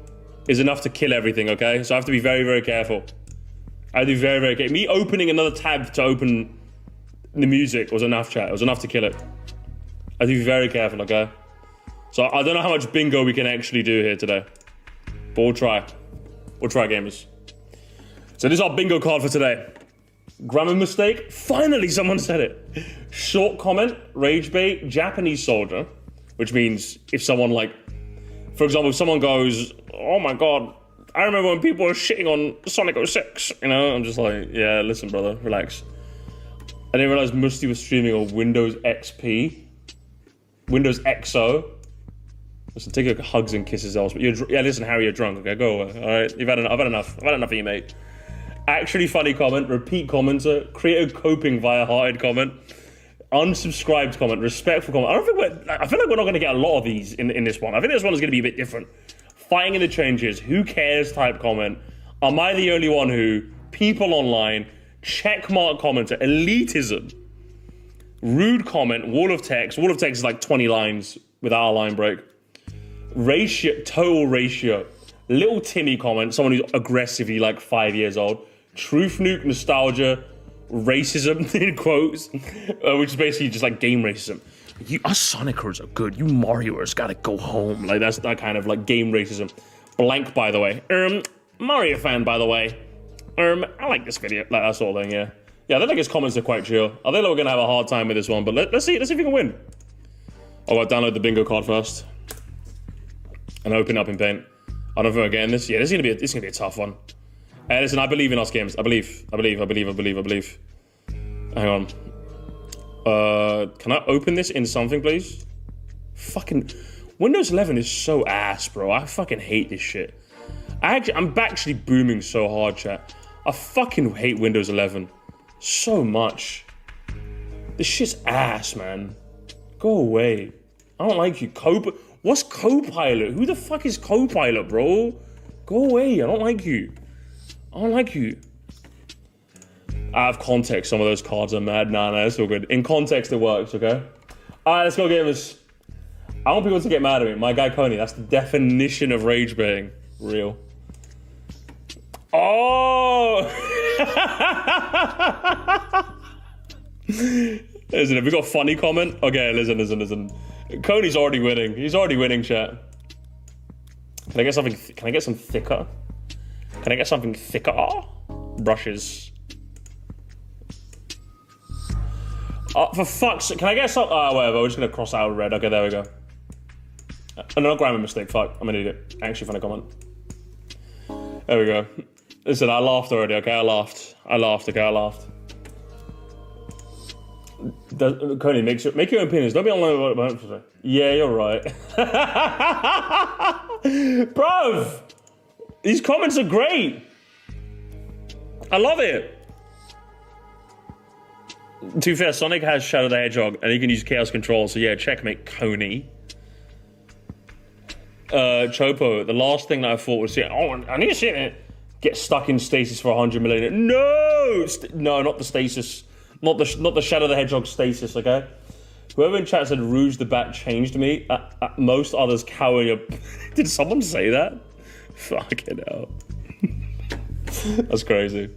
is enough to kill everything, okay? So I have to be very, very careful. I have to be very, very careful. Me opening another tab to open the music was enough, chat. It was enough to kill it. I have to be very careful, okay? So I don't know how much bingo we can actually do here today. But we'll try. We'll try, gamers. So this is our bingo card for today. Grammar mistake? Finally, someone said it. Short comment, rage bait, Japanese soldier. Which means if someone like... For example, if someone goes, oh my god, I remember when people were shitting on Sonic 06. You know, I'm just like, yeah, listen, brother, relax. I didn't realize Moresty was streaming on Windows XP. Windows XO. Listen, take your hugs and kisses elsewhere. Yeah, listen, Harry, you're drunk. Okay, go away. All right, I've had enough. I've had enough of you, mate. Actually funny comment, repeat commenter, creative coping via hearted comment, unsubscribed comment, respectful comment. I feel like we're not going to get a lot of these in this one. I think this one is going to be a bit different. Fighting in the trenches, who cares type comment. Am I the only one who? People online, checkmark commenter, elitism, rude comment, wall of text. Wall of text is like 20 lines without a line break. Ratio, total ratio. Little Timmy comment, someone who's aggressively like 5 years old. Truth nuke, nostalgia, racism, in quotes, which is basically just like game racism. Us Sonicers are good, you Marioers gotta go home. Like that's that kind of like game racism. Blank, by the way. Mario fan, by the way. I like this video, like that sort of thing, yeah. Yeah, I think his comments are quite chill. I think we're gonna have a hard time with this one, but let's see if we can win. Oh, I'll download the bingo card first. And open up in Paint. I don't know if we're getting this. Yeah, this is gonna be a tough one. Listen, I believe in us, games. I believe. Hang on. Can I open this in something, please? Fucking Windows 11 is so ass, bro. I fucking hate this shit. I'm actually booming so hard, chat. I fucking hate Windows 11 so much. This shit's ass, man. Go away. I don't like you. What's Copilot? Who the fuck is Copilot, bro? Go away. I don't like you. I don't like you. Out of context, some of those cards are mad. Nah, it's all good. In context, it works, okay? All right, let's go, gamers. I want people to get mad at me. My guy Coney, that's the definition of rage baiting. Real. Oh! Listen, have we got a funny comment? Okay, listen. Coney's already winning. He's already winning, chat. Can I get something? Can I get some thicker? Can I get something thicker? Brushes. For fuck's sake, can I get some? Whatever. We're just gonna cross out red. Okay, there we go. Another grammar mistake. Fuck, I'm an idiot. Actually, funny comment. There we go. Listen, I laughed already. Okay, I laughed. Okay, I laughed. Coney, make your own opinions. Don't be online about it. Yeah, you're right. Bruv, these comments are great. I love it. To be fair, Sonic has Shadow the Hedgehog, and he can use Chaos Control, so yeah, checkmate, Coney. Chopo, the last thing that I thought was, I need to see it. Get stuck in stasis for 100 million. No! No, not the stasis. Not the Shadow the Hedgehog stasis, okay? Whoever in chat said Rouge the Bat changed me, most others cower your... Did someone say that? Fucking hell. That's crazy.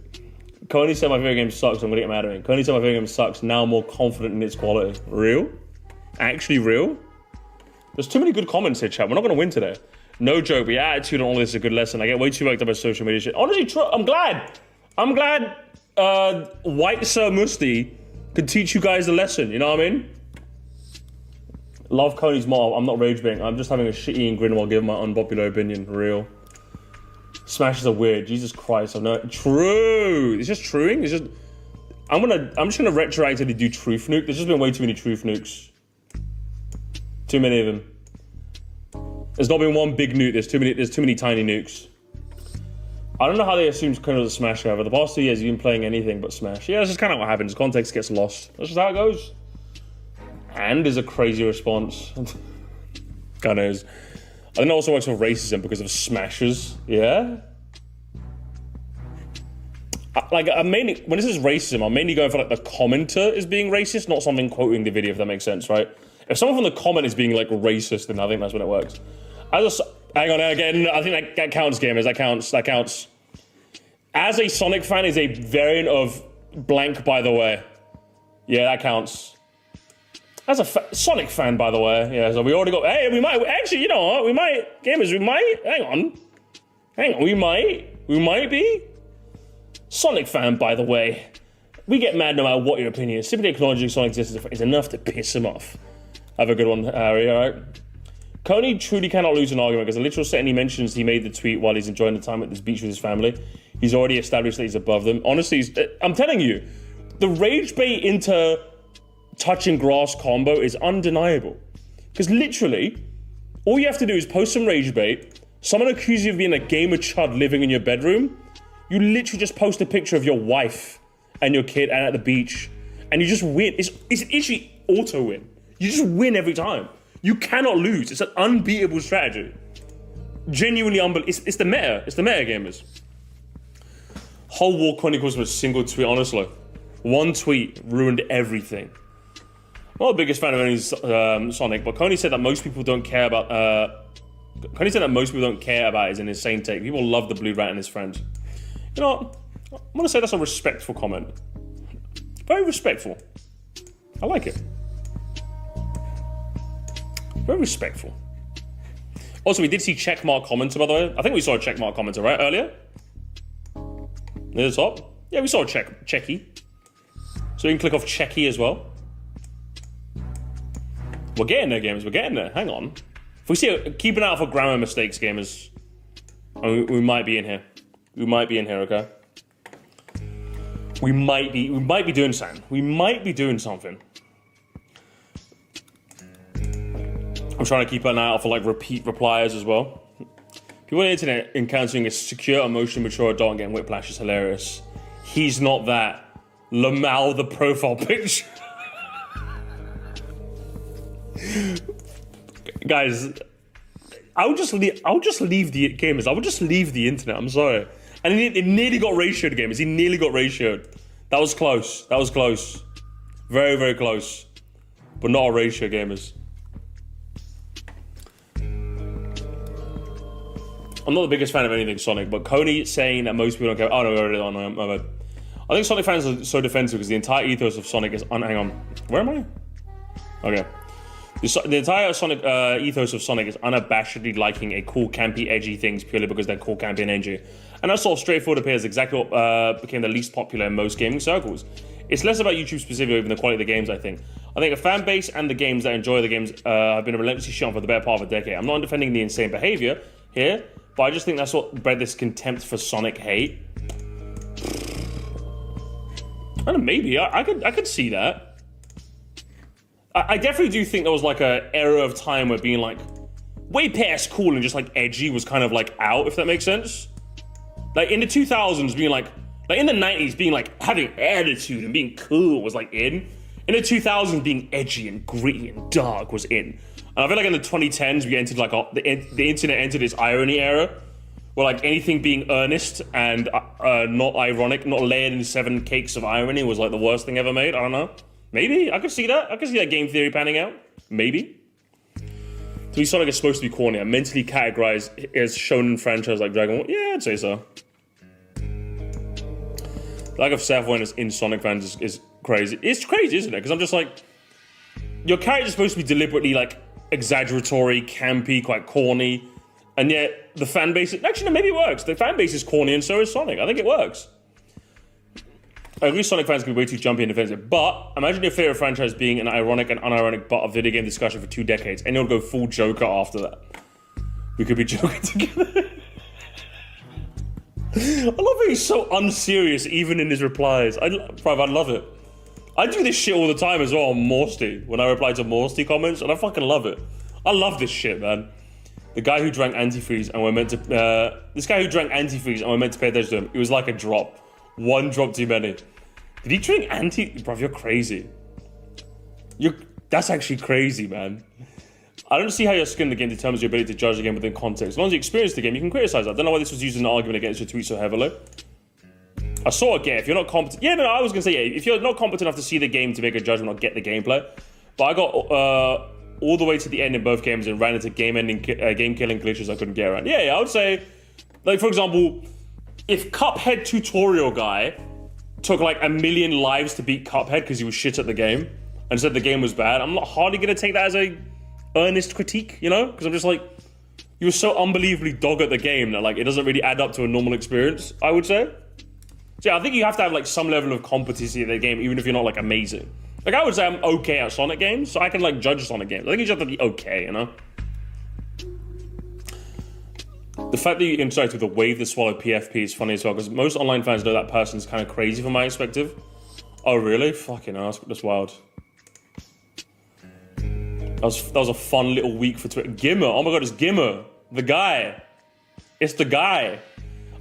Coney said my favorite game sucks, I'm gonna get mad at me. Coney said my favorite game sucks, now I'm more confident in its quality. Real? Actually real? There's too many good comments here, chat. We're not gonna win today. No joke, but your attitude on all this is a good lesson. I get way too worked up by social media shit. Honestly, I'm glad. White Sir Moresty could teach you guys a lesson, you know what I mean? Love Coney's mom. I'm not rage baiting. I'm just having a shit-eating grin while giving my unpopular opinion. Real. Smashes are weird. Jesus Christ. I'm not true. It's just truing. It's just. I'm just gonna retroactively do truth nuke. There's just been way too many truth nukes. Too many of them. There's not been one big nuke. There's too many tiny nukes. I don't know how they assume Coney was a Smash guy. Over the past 2 years, you've been playing anything but Smash. Yeah, that's just kind of what happens. Context gets lost. That's just how it goes. And is a crazy response. God knows. I think it also works for racism because of smashers. Yeah? I'm mainly, when this is racism, I'm mainly going for like the commenter is being racist, not something quoting the video, if that makes sense, right? If someone from the comment is being like racist, then I think that's when it works. Hang on again, I think that counts, gamers. That counts. As a Sonic fan is a variant of blank, by the way. Yeah, that counts. As a Sonic fan, by the way. Yeah, so we already got... Hey, we might... Actually, you know what? We might... Gamers, we might... Hang on. We might be... Sonic fan, by the way. We get mad no matter what your opinion is. Simply acknowledging Sonic existence is enough to piss him off. Have a good one, Harry, alright? Coney truly cannot lose an argument because the literal set he mentions he made the tweet while he's enjoying the time at this beach with his family. He's already established that he's above them. Honestly, I'm telling you, the rage bait into touching grass combo is undeniable. Because literally, all you have to do is post some rage bait, someone accuses you of being a gamer chud living in your bedroom, you literally just post a picture of your wife and your kid and at the beach, and you just win. It's literally auto-win. You just win every time. You cannot lose. It's an unbeatable strategy. Genuinely unbelievable. It's the meta. It's the meta, gamers. Whole War Chronicles was a single tweet, honestly. One tweet ruined everything. I'm not the biggest fan of any Sonic, but Coney said that most people don't care about... Coney said that most people don't care about his insane take. People love the Blue Rat and his friends. You know, I'm going to say that's a respectful comment. Very respectful. I like it. Very respectful. Also, we did see checkmark commenter, by the way. I think we saw a checkmark commenter, right, earlier? Near the top? Yeah, we saw a checky. So we can click off checky as well. We're getting there, gamers. We're getting there. Hang on. If we see keep an eye out for grammar mistakes, gamers. We might be in here. We might be in here, okay? We might be doing something. We might be doing something. I'm trying to keep an eye out for like repeat replies as well. People on the internet encountering a secure, emotionally mature adult and getting whiplash is hilarious. He's not that. Lamal the profile picture. Guys, I'll just leave the gamers. I would just leave the internet. I'm sorry. And it nearly got ratioed, gamers. He nearly got ratioed. That was close. That was close. Very, very close. But not a ratio, gamers. I'm not the biggest fan of anything Sonic, but CONEY saying that most people don't care. Oh, no, I don't know. My bad. I think Sonic fans are so defensive because the entire ethos of Sonic is... hang on. Where am I? Okay. The entire Sonic ethos of Sonic is unabashedly liking a cool, campy, edgy things purely because they're cool, campy, and edgy. And that sort of straightforward appears exactly what became the least popular in most gaming circles. It's less about YouTube specifically than the quality of the games, I think. I think a fan base and the games that enjoy the games have been relentlessly shit on for the better part of a decade. I'm not defending the insane behavior here, but I just think that's what bred this contempt for Sonic hate. I don't know, maybe. I could see that. I definitely do think there was like a era of time where being like way past cool and just like edgy was kind of like out, if that makes sense. Like in the 2000s being like in the 90s being like having attitude and being cool was like in. In the 2000s being edgy and gritty and dark was in. And I feel like in the 2010s we entered like the internet entered its irony era where like anything being earnest and not ironic, not layered in 7 cakes of irony was like the worst thing ever made. I don't know. Maybe. I could see that. I could see that game theory panning out. Maybe. To me, Sonic is supposed to be corny. I'm mentally categorized as shonen franchise like Dragon Ball. Yeah, I'd say so. The lack of self-awareness in Sonic fans is crazy. It's crazy, isn't it? Because I'm just like, your character's supposed to be deliberately like exaggeratory, campy, quite corny, and yet the fan base... Actually, no, maybe it works. The fan base is corny and so is Sonic. I think it works. I agree Sonic fans can be way too jumpy and defensive, but imagine your favorite franchise being an ironic and unironic butt of video game discussion for 2 decades, and you'll go full Joker after that. We could be joking together. I love how he's so unserious even in his replies. I love it. I do this shit all the time as well on Moresty, when I reply to Moresty comments, and I fucking love it. I love this shit, man. The guy who drank antifreeze and we're meant to... this guy who drank antifreeze and we're meant to pay attention to him, it was like a drop. 1 drop too many. Did he drink Bruv, you're crazy. That's actually crazy, man. I don't see how your skin in the game determines your ability to judge the game within context. As long as you experience the game, you can criticize that. I don't know why this was used as an argument against your tweet so heavily. I sort of get if you're not competent... Yeah, no, I was going to say, yeah, if you're not competent enough to see the game to make a judgment or get the gameplay. But I got all the way to the end in both games and ran into game-killing glitches I couldn't get around. Yeah, I would say... Like, for example, if Cuphead tutorial guy... took like 1 million lives to beat Cuphead because he was shit at the game and said the game was bad, I'm not hardly going to take that as a earnest critique, you know? Because I'm just like, you were so unbelievably dog at the game that like it doesn't really add up to a normal experience, I would say. So yeah, I think you have to have like some level of competency at the game even if you're not like amazing. Like I would say I'm okay at Sonic games, so I can like judge Sonic games. I think you just have to be okay, you know? The fact that you interact with a wave that swallowed PFP is funny as well, because most online fans know that person's kind of crazy from my perspective. Oh, really? Fucking hell, that's wild. That was a fun little week for Twitter. Gimmer, oh my god, it's Gimmer. The guy. It's the guy.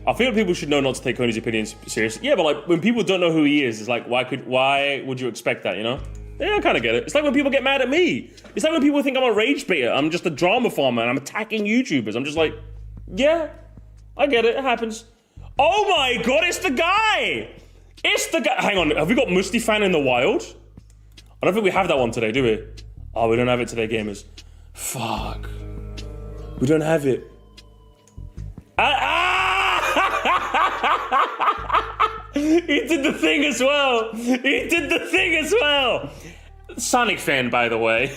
I feel people should know not to take CONEY's opinions seriously. Yeah, but like, when people don't know who he is, it's like, why would you expect that, you know? Yeah, I kind of get it. It's like when people get mad at me. It's like when people think I'm a rage baiter. I'm just a drama farmer and I'm attacking YouTubers. I'm just like... Yeah, I get it. It happens. Oh my god, it's the guy! It's the guy. Hang on, have we got Musty Fan in the wild? I don't think we have that one today, do we? Oh, we don't have it today, gamers. Fuck. We don't have it. He did the thing as well. He did the thing as well. Sonic fan, by the way.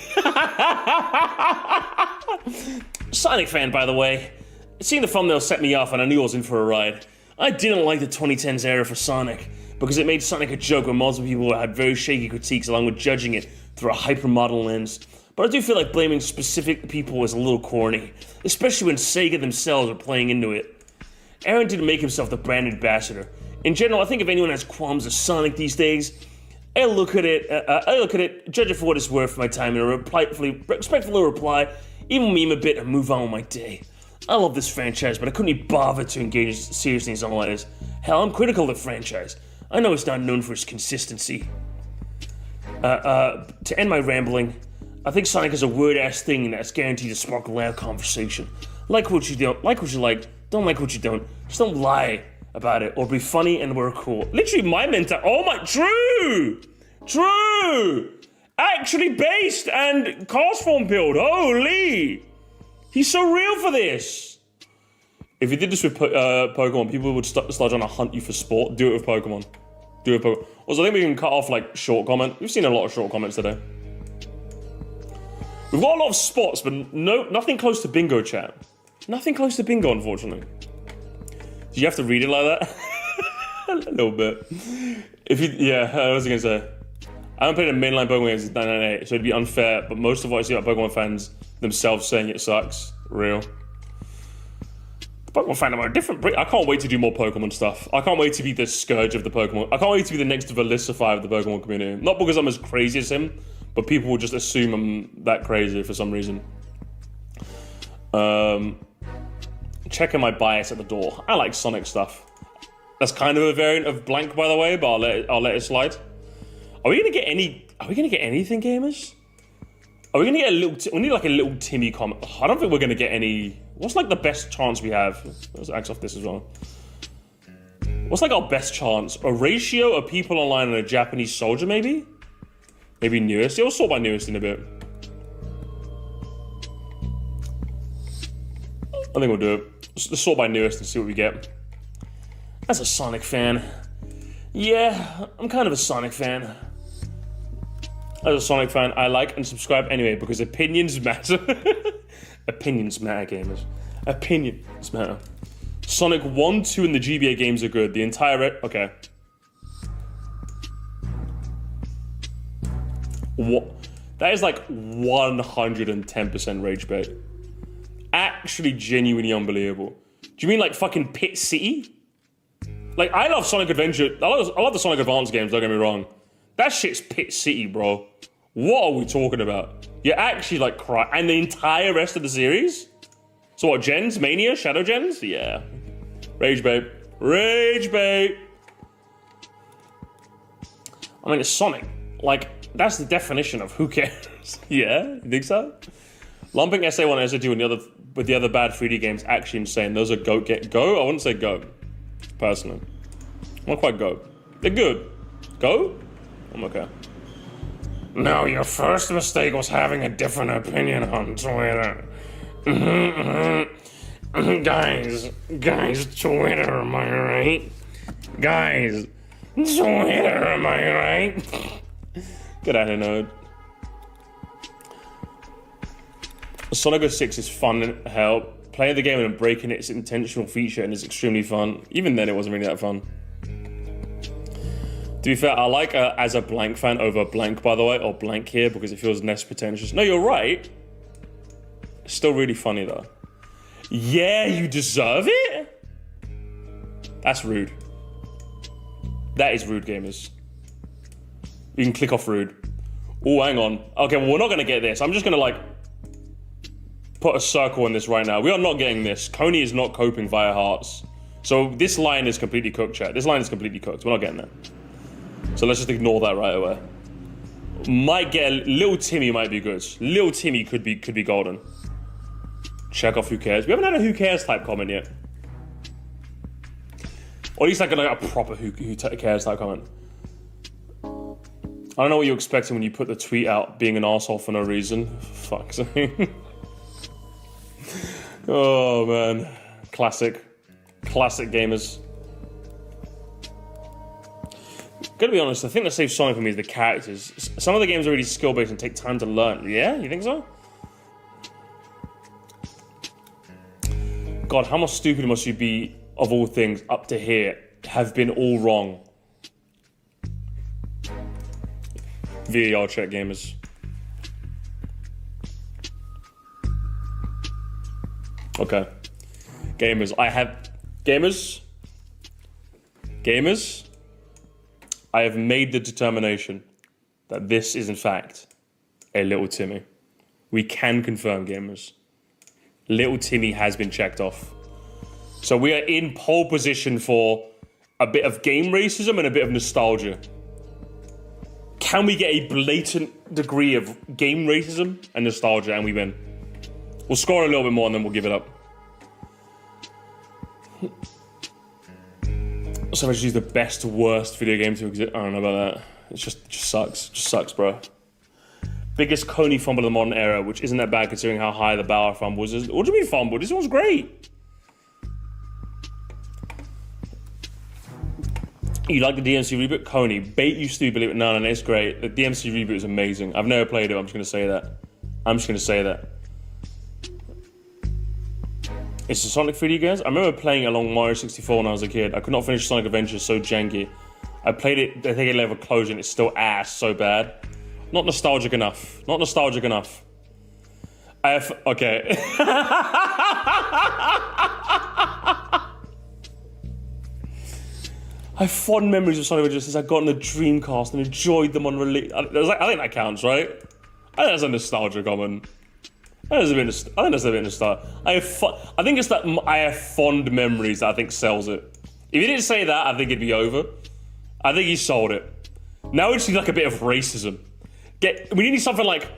Sonic fan, by the way. Seeing the thumbnail set me off and I knew I was in for a ride. I didn't like the 2010s era for Sonic because it made Sonic a joke when multiple people had very shaky critiques along with judging it through a hypermodern lens. But I do feel like blaming specific people is a little corny, especially when Sega themselves are playing into it. Aaron didn't make himself the brand ambassador. In general, I think if anyone has qualms of Sonic these days, I look at it, judge it for what it's worth for my time, and respectfully reply, even meme a bit and move on with my day. I love this franchise, but I couldn't be bothered to engage seriously in something like this. Hell, I'm critical of the franchise. I know it's not known for its consistency. To end my rambling, I think Sonic is a weird-ass thing that's guaranteed to spark a loud conversation. Like what you don't, like what you like, don't like what you don't. Just don't lie about it, or be funny and we're cool. Literally, my mentor. Oh my, true. Actually based and cast form build. Holy, he's so real for this. If you did this with Pokemon, people would start trying to hunt you for sport. Do it with Pokemon. Also, I think we can cut off like short comment. We've seen a lot of short comments today. We've got a lot of spots, but nothing close to bingo, chat. Nothing close to bingo, unfortunately. Do you have to read it like that? A little bit. I was gonna say. I haven't played a mainline Pokemon game since 1998, so it'd be unfair, but most of what I see about Pokemon fans themselves saying it sucks. Real. The Pokemon fandom are a different breed. I can't wait to do more Pokemon stuff. I can't wait to be the scourge of the Pokemon. I can't wait to be the next Velisify of the Pokemon community. Not because I'm as crazy as him, but people will just assume I'm that crazy for some reason. Checking my bias at the door. I like Sonic stuff. That's kind of a variant of blank, by the way, but I'll let it slide. Are we gonna get anything, gamers? Are we gonna get a little? We need like a little Timmy comment. I don't think we're gonna get any. What's like the best chance we have? Let's axe off this as well. What's like our best chance? A ratio of people online and a Japanese soldier, maybe? Maybe newest. We'll sort by newest in a bit. I think we'll do it. Let's sort by newest and see what we get. As a Sonic fan, yeah, I'm kind of a Sonic fan. As a Sonic fan, I like and subscribe anyway because opinions matter. Opinions matter, gamers. Opinions matter. Sonic 1, 2, and the GBA games are good. The entire... Okay. What? That is like 110% rage bait. Actually genuinely unbelievable. Do you mean like fucking Pit City? Like, I love Sonic Adventure. I love the Sonic Advance games, don't get me wrong. That shit's Pit City, bro. What are we talking about? You're actually like cry. And the entire rest of the series? So what, Gens? Mania? Shadow Gens? Yeah. Rage bait. Rage bait. I mean, it's Sonic. Like, that's the definition of who cares. Yeah? You think so? Lumping SA1 and SA2 with the other bad 3D games actually insane. Those are GOAT games. Go? I wouldn't say GOAT. Personally. I'm not quite GOAT. They're good. GOAT? I'm okay. No, your first mistake was having a different opinion on Twitter. Guys, Twitter, am I right? Guys, Twitter, am I right? Get out of here, nerd. Sonic 06 is fun and hell. Playing the game and breaking its intentional feature and is extremely fun. Even then, it wasn't really that fun. To be fair, I like as a blank fan over blank, by the way, or blank here, because it feels less pretentious. No, you're right. It's still really funny, though. Yeah, you deserve it? That's rude. That is rude, gamers. You can click off rude. Oh, hang on. Okay, well, we're not going to get this. I'm just going to, like, put a circle in this right now. We are not getting this. CONEY is not coping via hearts. So this line is completely cooked, chat. This line is completely cooked. We're not getting that. So let's just ignore that right away. Might get Little Timmy might be good. Little Timmy could be golden. Check off who cares. We haven't had a who cares type comment yet. Or at least like a proper who cares type comment. I don't know what you're expecting when you put the tweet out being an arsehole for no reason. Fuck's sake. Oh man. Classic gamers. Gotta be honest, the thing that saves Sonic for me is the characters. Some of the games are really skill-based and take time to learn. Yeah? You think so? God, how much stupid must you be, of all things, up to here, have been all wrong? VAR check, gamers. Okay. Gamers, Gamers, I have made the determination that this is in fact a Little Timmy. We can confirm, gamers. Little Timmy has been checked off. So we are in pole position for a bit of game racism and a bit of nostalgia. Can we get a blatant degree of game racism and nostalgia and we win? We'll score a little bit more and then we'll give it up. So I just use the best, worst video game to exist. I don't know about that. It just sucks. Just sucks, bro. Biggest CONEY fumble of the modern era, which isn't that bad considering how high the Bauer fumble was. What do you mean fumble? This one's great. You like the DMC reboot? CONEY. Bait used to be, believe it or not, and it's great. The DMC reboot is amazing. I've never played it, I'm just going to say that. I'm just going to say that. It's the Sonic 3D games. I remember playing along Mario 64 when I was a kid. I could not finish Sonic Adventure, so janky. I played it, I think, at level closure, and it's still ass so bad. Not nostalgic enough. Not nostalgic enough. I have... Okay. I have fond memories of Sonic Adventure since I got on the Dreamcast and enjoyed them on release. I think that counts, right? I think that's a nostalgia comment. I think that's a bit nostalgia. I think it's that I have fond memories that I think sells it. If he didn't say that, I think it'd be over. I think he sold it. Now we just need like a bit of racism. We need something like,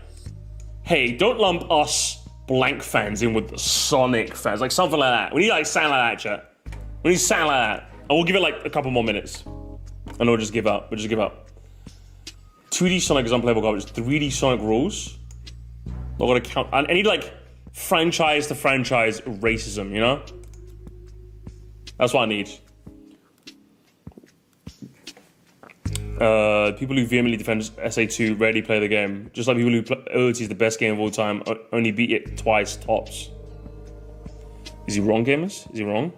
hey, don't lump us blank fans in with the Sonic fans. Like something like that. We need like something like that, chat. We need something like that. And we'll give it like a couple more minutes. And we'll just give up. 2D Sonic is unplayable garbage. 3D Sonic rules. Not gonna count. I need like franchise to franchise racism, you know? That's what I need. People who vehemently defend SA2 rarely play the game. Just like people who play OT is the best game of all time, only beat it twice tops. Is he wrong, gamers? Is he wrong?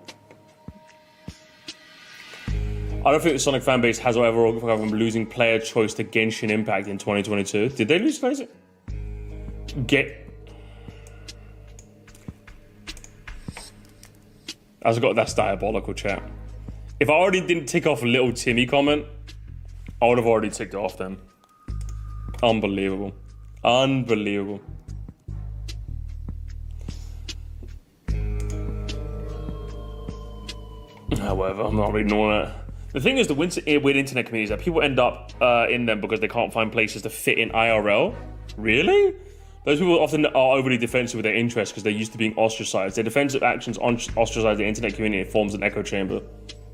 I don't think the Sonic fanbase has whatever from losing player choice to Genshin Impact in 2022. Did they lose plays? That's diabolical, chat. If I already didn't tick off a Little Timmy comment, I would have already ticked it off then. Unbelievable. Unbelievable. However, I'm not reading all that. The thing is, the weird internet communities that people end up in them because they can't find places to fit in IRL. Really? Those people often are overly defensive with their interests because they're used to being ostracized. Their defensive actions ostracize the internet community. It forms an echo chamber.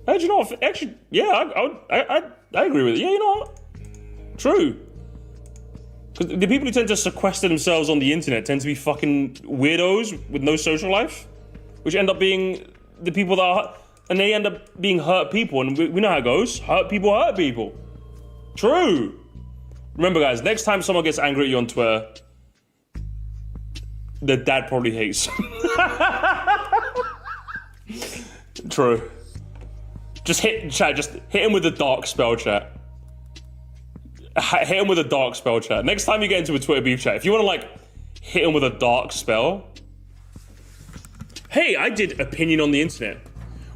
Actually, no. Actually, yeah, I agree with it. Yeah, you know what? True. Because the people who tend to sequester themselves on the internet tend to be fucking weirdos with no social life, which end up being the people that are, and they end up being hurt people. And we know how it goes. Hurt people. True. Remember, guys, next time someone gets angry at you on Twitter, their dad probably hates. True. Just hit him with a dark spell, chat. Hit him with a dark spell, chat. Next time you get into a Twitter beef chat, if you want to like hit him with a dark spell. Hey, I did opinion on the internet.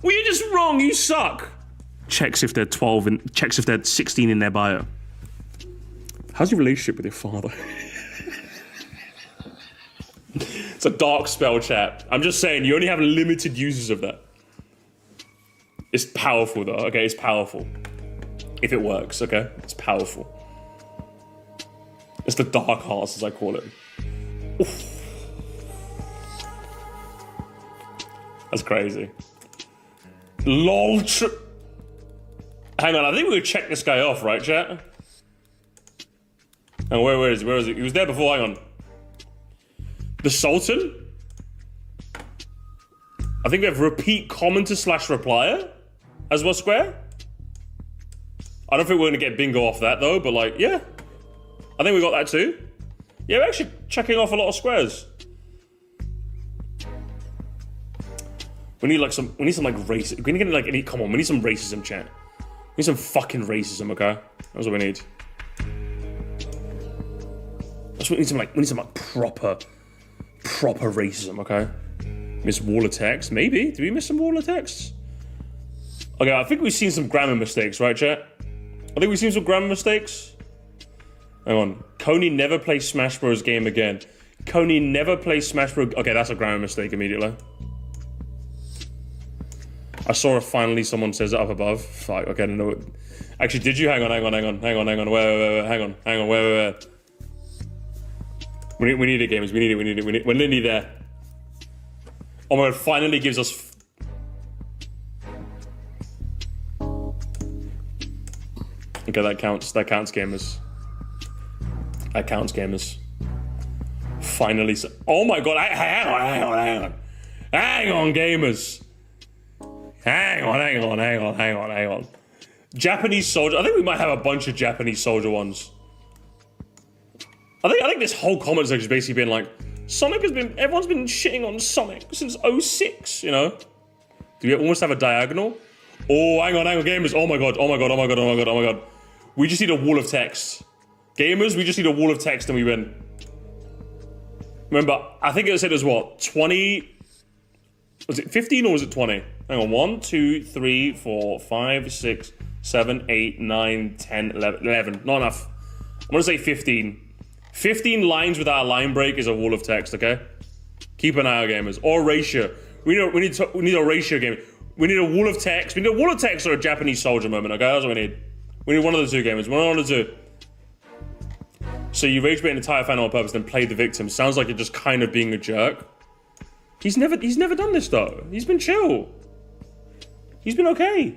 Well, you're just wrong. You suck. Checks if they're 12 and checks if they're 16 in their bio. How's your relationship with your father? It's a dark spell, chat. I'm just saying, you only have limited uses of that. It's powerful, though, okay? It's powerful. If it works, okay? It's powerful. It's the dark hearts, as I call it. Oof. That's crazy. LOL. Hang on, I think we would check this guy off, right, chat? And where is he? He was there before, hang on. The Sultan? I think we have repeat commenter / replier as well, Square. I don't think we're gonna get bingo off that though, but like, yeah. I think we got that too. Yeah, we're actually checking off a lot of squares. We need some like race. We need like come on, we need some racism, chat. We need some fucking racism, okay? That's what we need. That's what we need some like proper racism, okay? Miss wall of text, maybe. Did we miss some wall of text? Okay, I think we've seen some grammar mistakes, right, chat? I think we've seen some grammar mistakes. Hang on. CONEY never play Smash Bros. Game again. CONEY never play Smash Bros. Okay, that's a grammar mistake immediately. I saw finally someone says it up above. Fuck, okay, I don't know. Actually, did you? Hang on. Wait. We need it, gamers. We need it. We're nearly there. Oh my god, finally gives us... Okay, that counts, gamers. That counts, gamers. Finally, oh my god, hang on, gamers. Hang on. Japanese soldier, I think we might have a bunch of Japanese soldier ones. I think this whole comment section has basically been like, everyone's been shitting on Sonic since 06, you know? Do we almost have a diagonal? Oh, hang on, gamers. Oh my god. We just need a wall of text. Gamers, we just need a wall of text and we win. Remember, I think it said it was what? 20... Was it 15 or was it 20? Hang on, 1, 2, 3, 4, 5, 6, 7, 8, 9, 10, 11. Not enough. I'm gonna say 15. 15 lines without a line break is a wall of text, okay? Keep an eye out, gamers. Or ratio. We need a ratio game. We need a wall of text. We need a wall of text or a Japanese soldier moment, okay? That's what we need. We need one of the two, gamers. One of the two. So you rage bait an entire fan on purpose, then play the victim. Sounds like you're just kind of being a jerk. He's never done this though. He's been chill. He's been okay.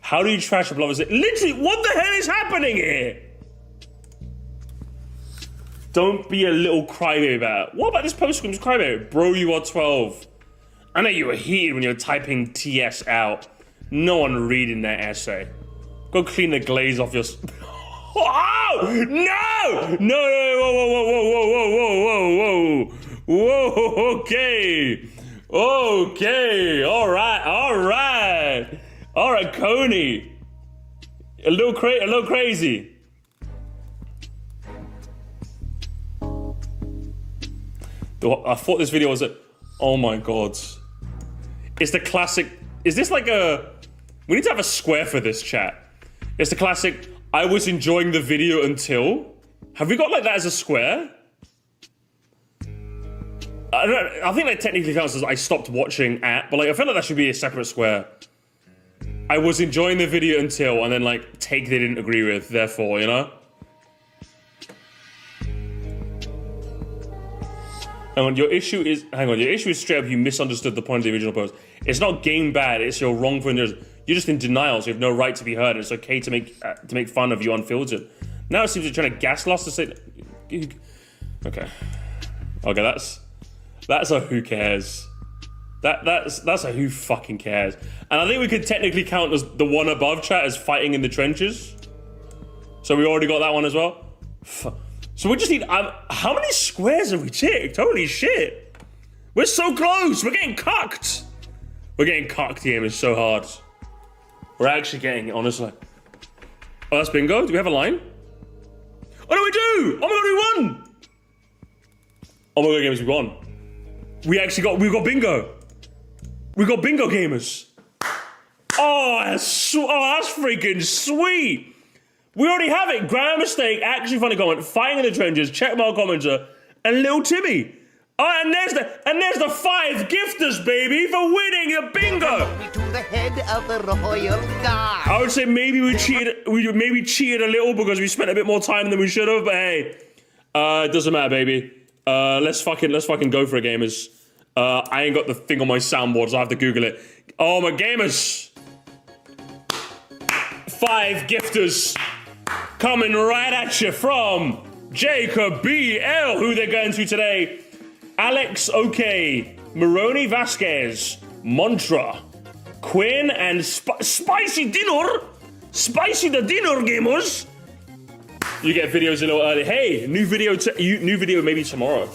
How do you trash a blood? Literally, what the hell is happening here? Don't be a little crybaby about it. What about this post-script's crybaby? Bro, you are 12. I know you were heated when you were typing TS out. No one reading that essay. Go clean the glaze off your... Oh! No! No! Whoa! Okay! Alright, CONEY. A little crazy. I thought this video was a... Oh my god. It's the classic... Is this like a... We need to have a square for this, chat. It's the classic, I was enjoying the video until... Have we got like that as a square? I think that technically counts as I stopped watching at, but like I feel like that should be a separate square. I was enjoying the video until, and then like, take they didn't agree with, therefore, you know? Your issue is straight up you misunderstood the point of the original post. It's not game bad, it's your wrong for you're just in denial, so you have no right to be heard. It's okay to make fun of you unfiltered. Now it seems you're trying to gaslight us to say... Okay, that's a who cares. That's a who fucking cares. And I think we could technically count as the one above chat as fighting in the trenches. So we already got that one as well. So we just need, how many squares have we ticked? Holy shit. We're so close, we're getting cucked. We're getting cucked here, it's so hard. We're actually getting it, honestly. Oh, that's bingo, do we have a line? Oh no, we do! Oh my god, we won! Oh my god, gamers, we won. We got bingo. We got bingo, gamers. Oh, that's freaking sweet. We already have it. Grammar mistake, actually funny comment, fighting in the trenches, checkmark commenter, and little Timmy. Oh, and there's the 5 gifters, baby, for winning a bingo. To the head of the royal guard. I would say maybe we cheated a little because we spent a bit more time than we should have, but hey, it doesn't matter, baby. Let's fucking go for it, gamers. I ain't got the thing on my soundboard, so I have to Google it. Oh, my gamers. 5 gifters coming right at you from Jacob BL, who they're going to today. Alex OK, Moroni Vasquez, Mantra, Quinn, and Spicy Dinner. Spicy the Dinner, gamers. You get videos a little early. Hey, new video maybe tomorrow.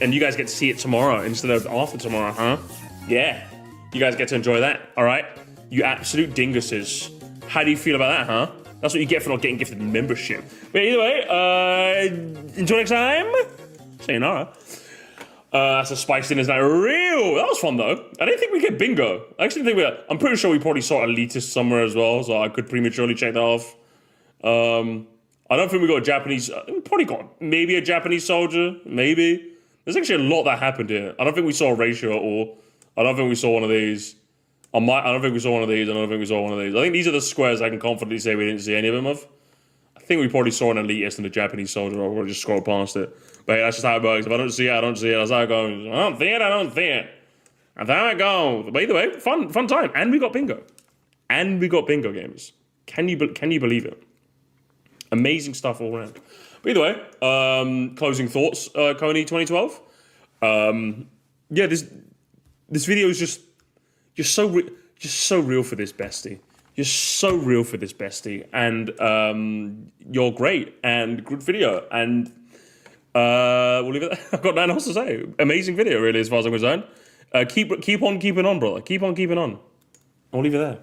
And you guys get to see it tomorrow instead of after tomorrow, huh? Yeah. You guys get to enjoy that, all right? You absolute dinguses. How do you feel about that, huh? That's what you get for not getting gifted membership. But either way, until next time, sayonara. That's a spiced in, is that real? That was fun though. I didn't think we get bingo. I actually think I'm pretty sure we probably saw elitist somewhere as well, so I could prematurely check that off. I don't think we got a Japanese. We probably got maybe a Japanese soldier, maybe. There's actually a lot that happened here. I don't think we saw a ratio at all. I don't think we saw one of these. I don't think we saw one of these. I don't think we saw one of these. I think these are the squares I can confidently say we didn't see any of them of. I think we probably saw an elitist and a Japanese soldier. I'll probably just scroll past it. But hey, that's just how it works. If I don't see it, I don't see it. That's how it goes. I don't see it, I don't see it. That's how it goes. But either way, fun time. And we got bingo. And we got bingo games. Can you believe it? Amazing stuff all around. But either way, closing thoughts, CONEY 2012. Yeah, this video is just so real for this bestie. You're so real for this bestie, and you're great and good video. And we'll leave it there. I've got nothing else to say. Amazing video, really, as far as I'm concerned. Keep on keeping on, brother. Keep on keeping on. I'll leave it there.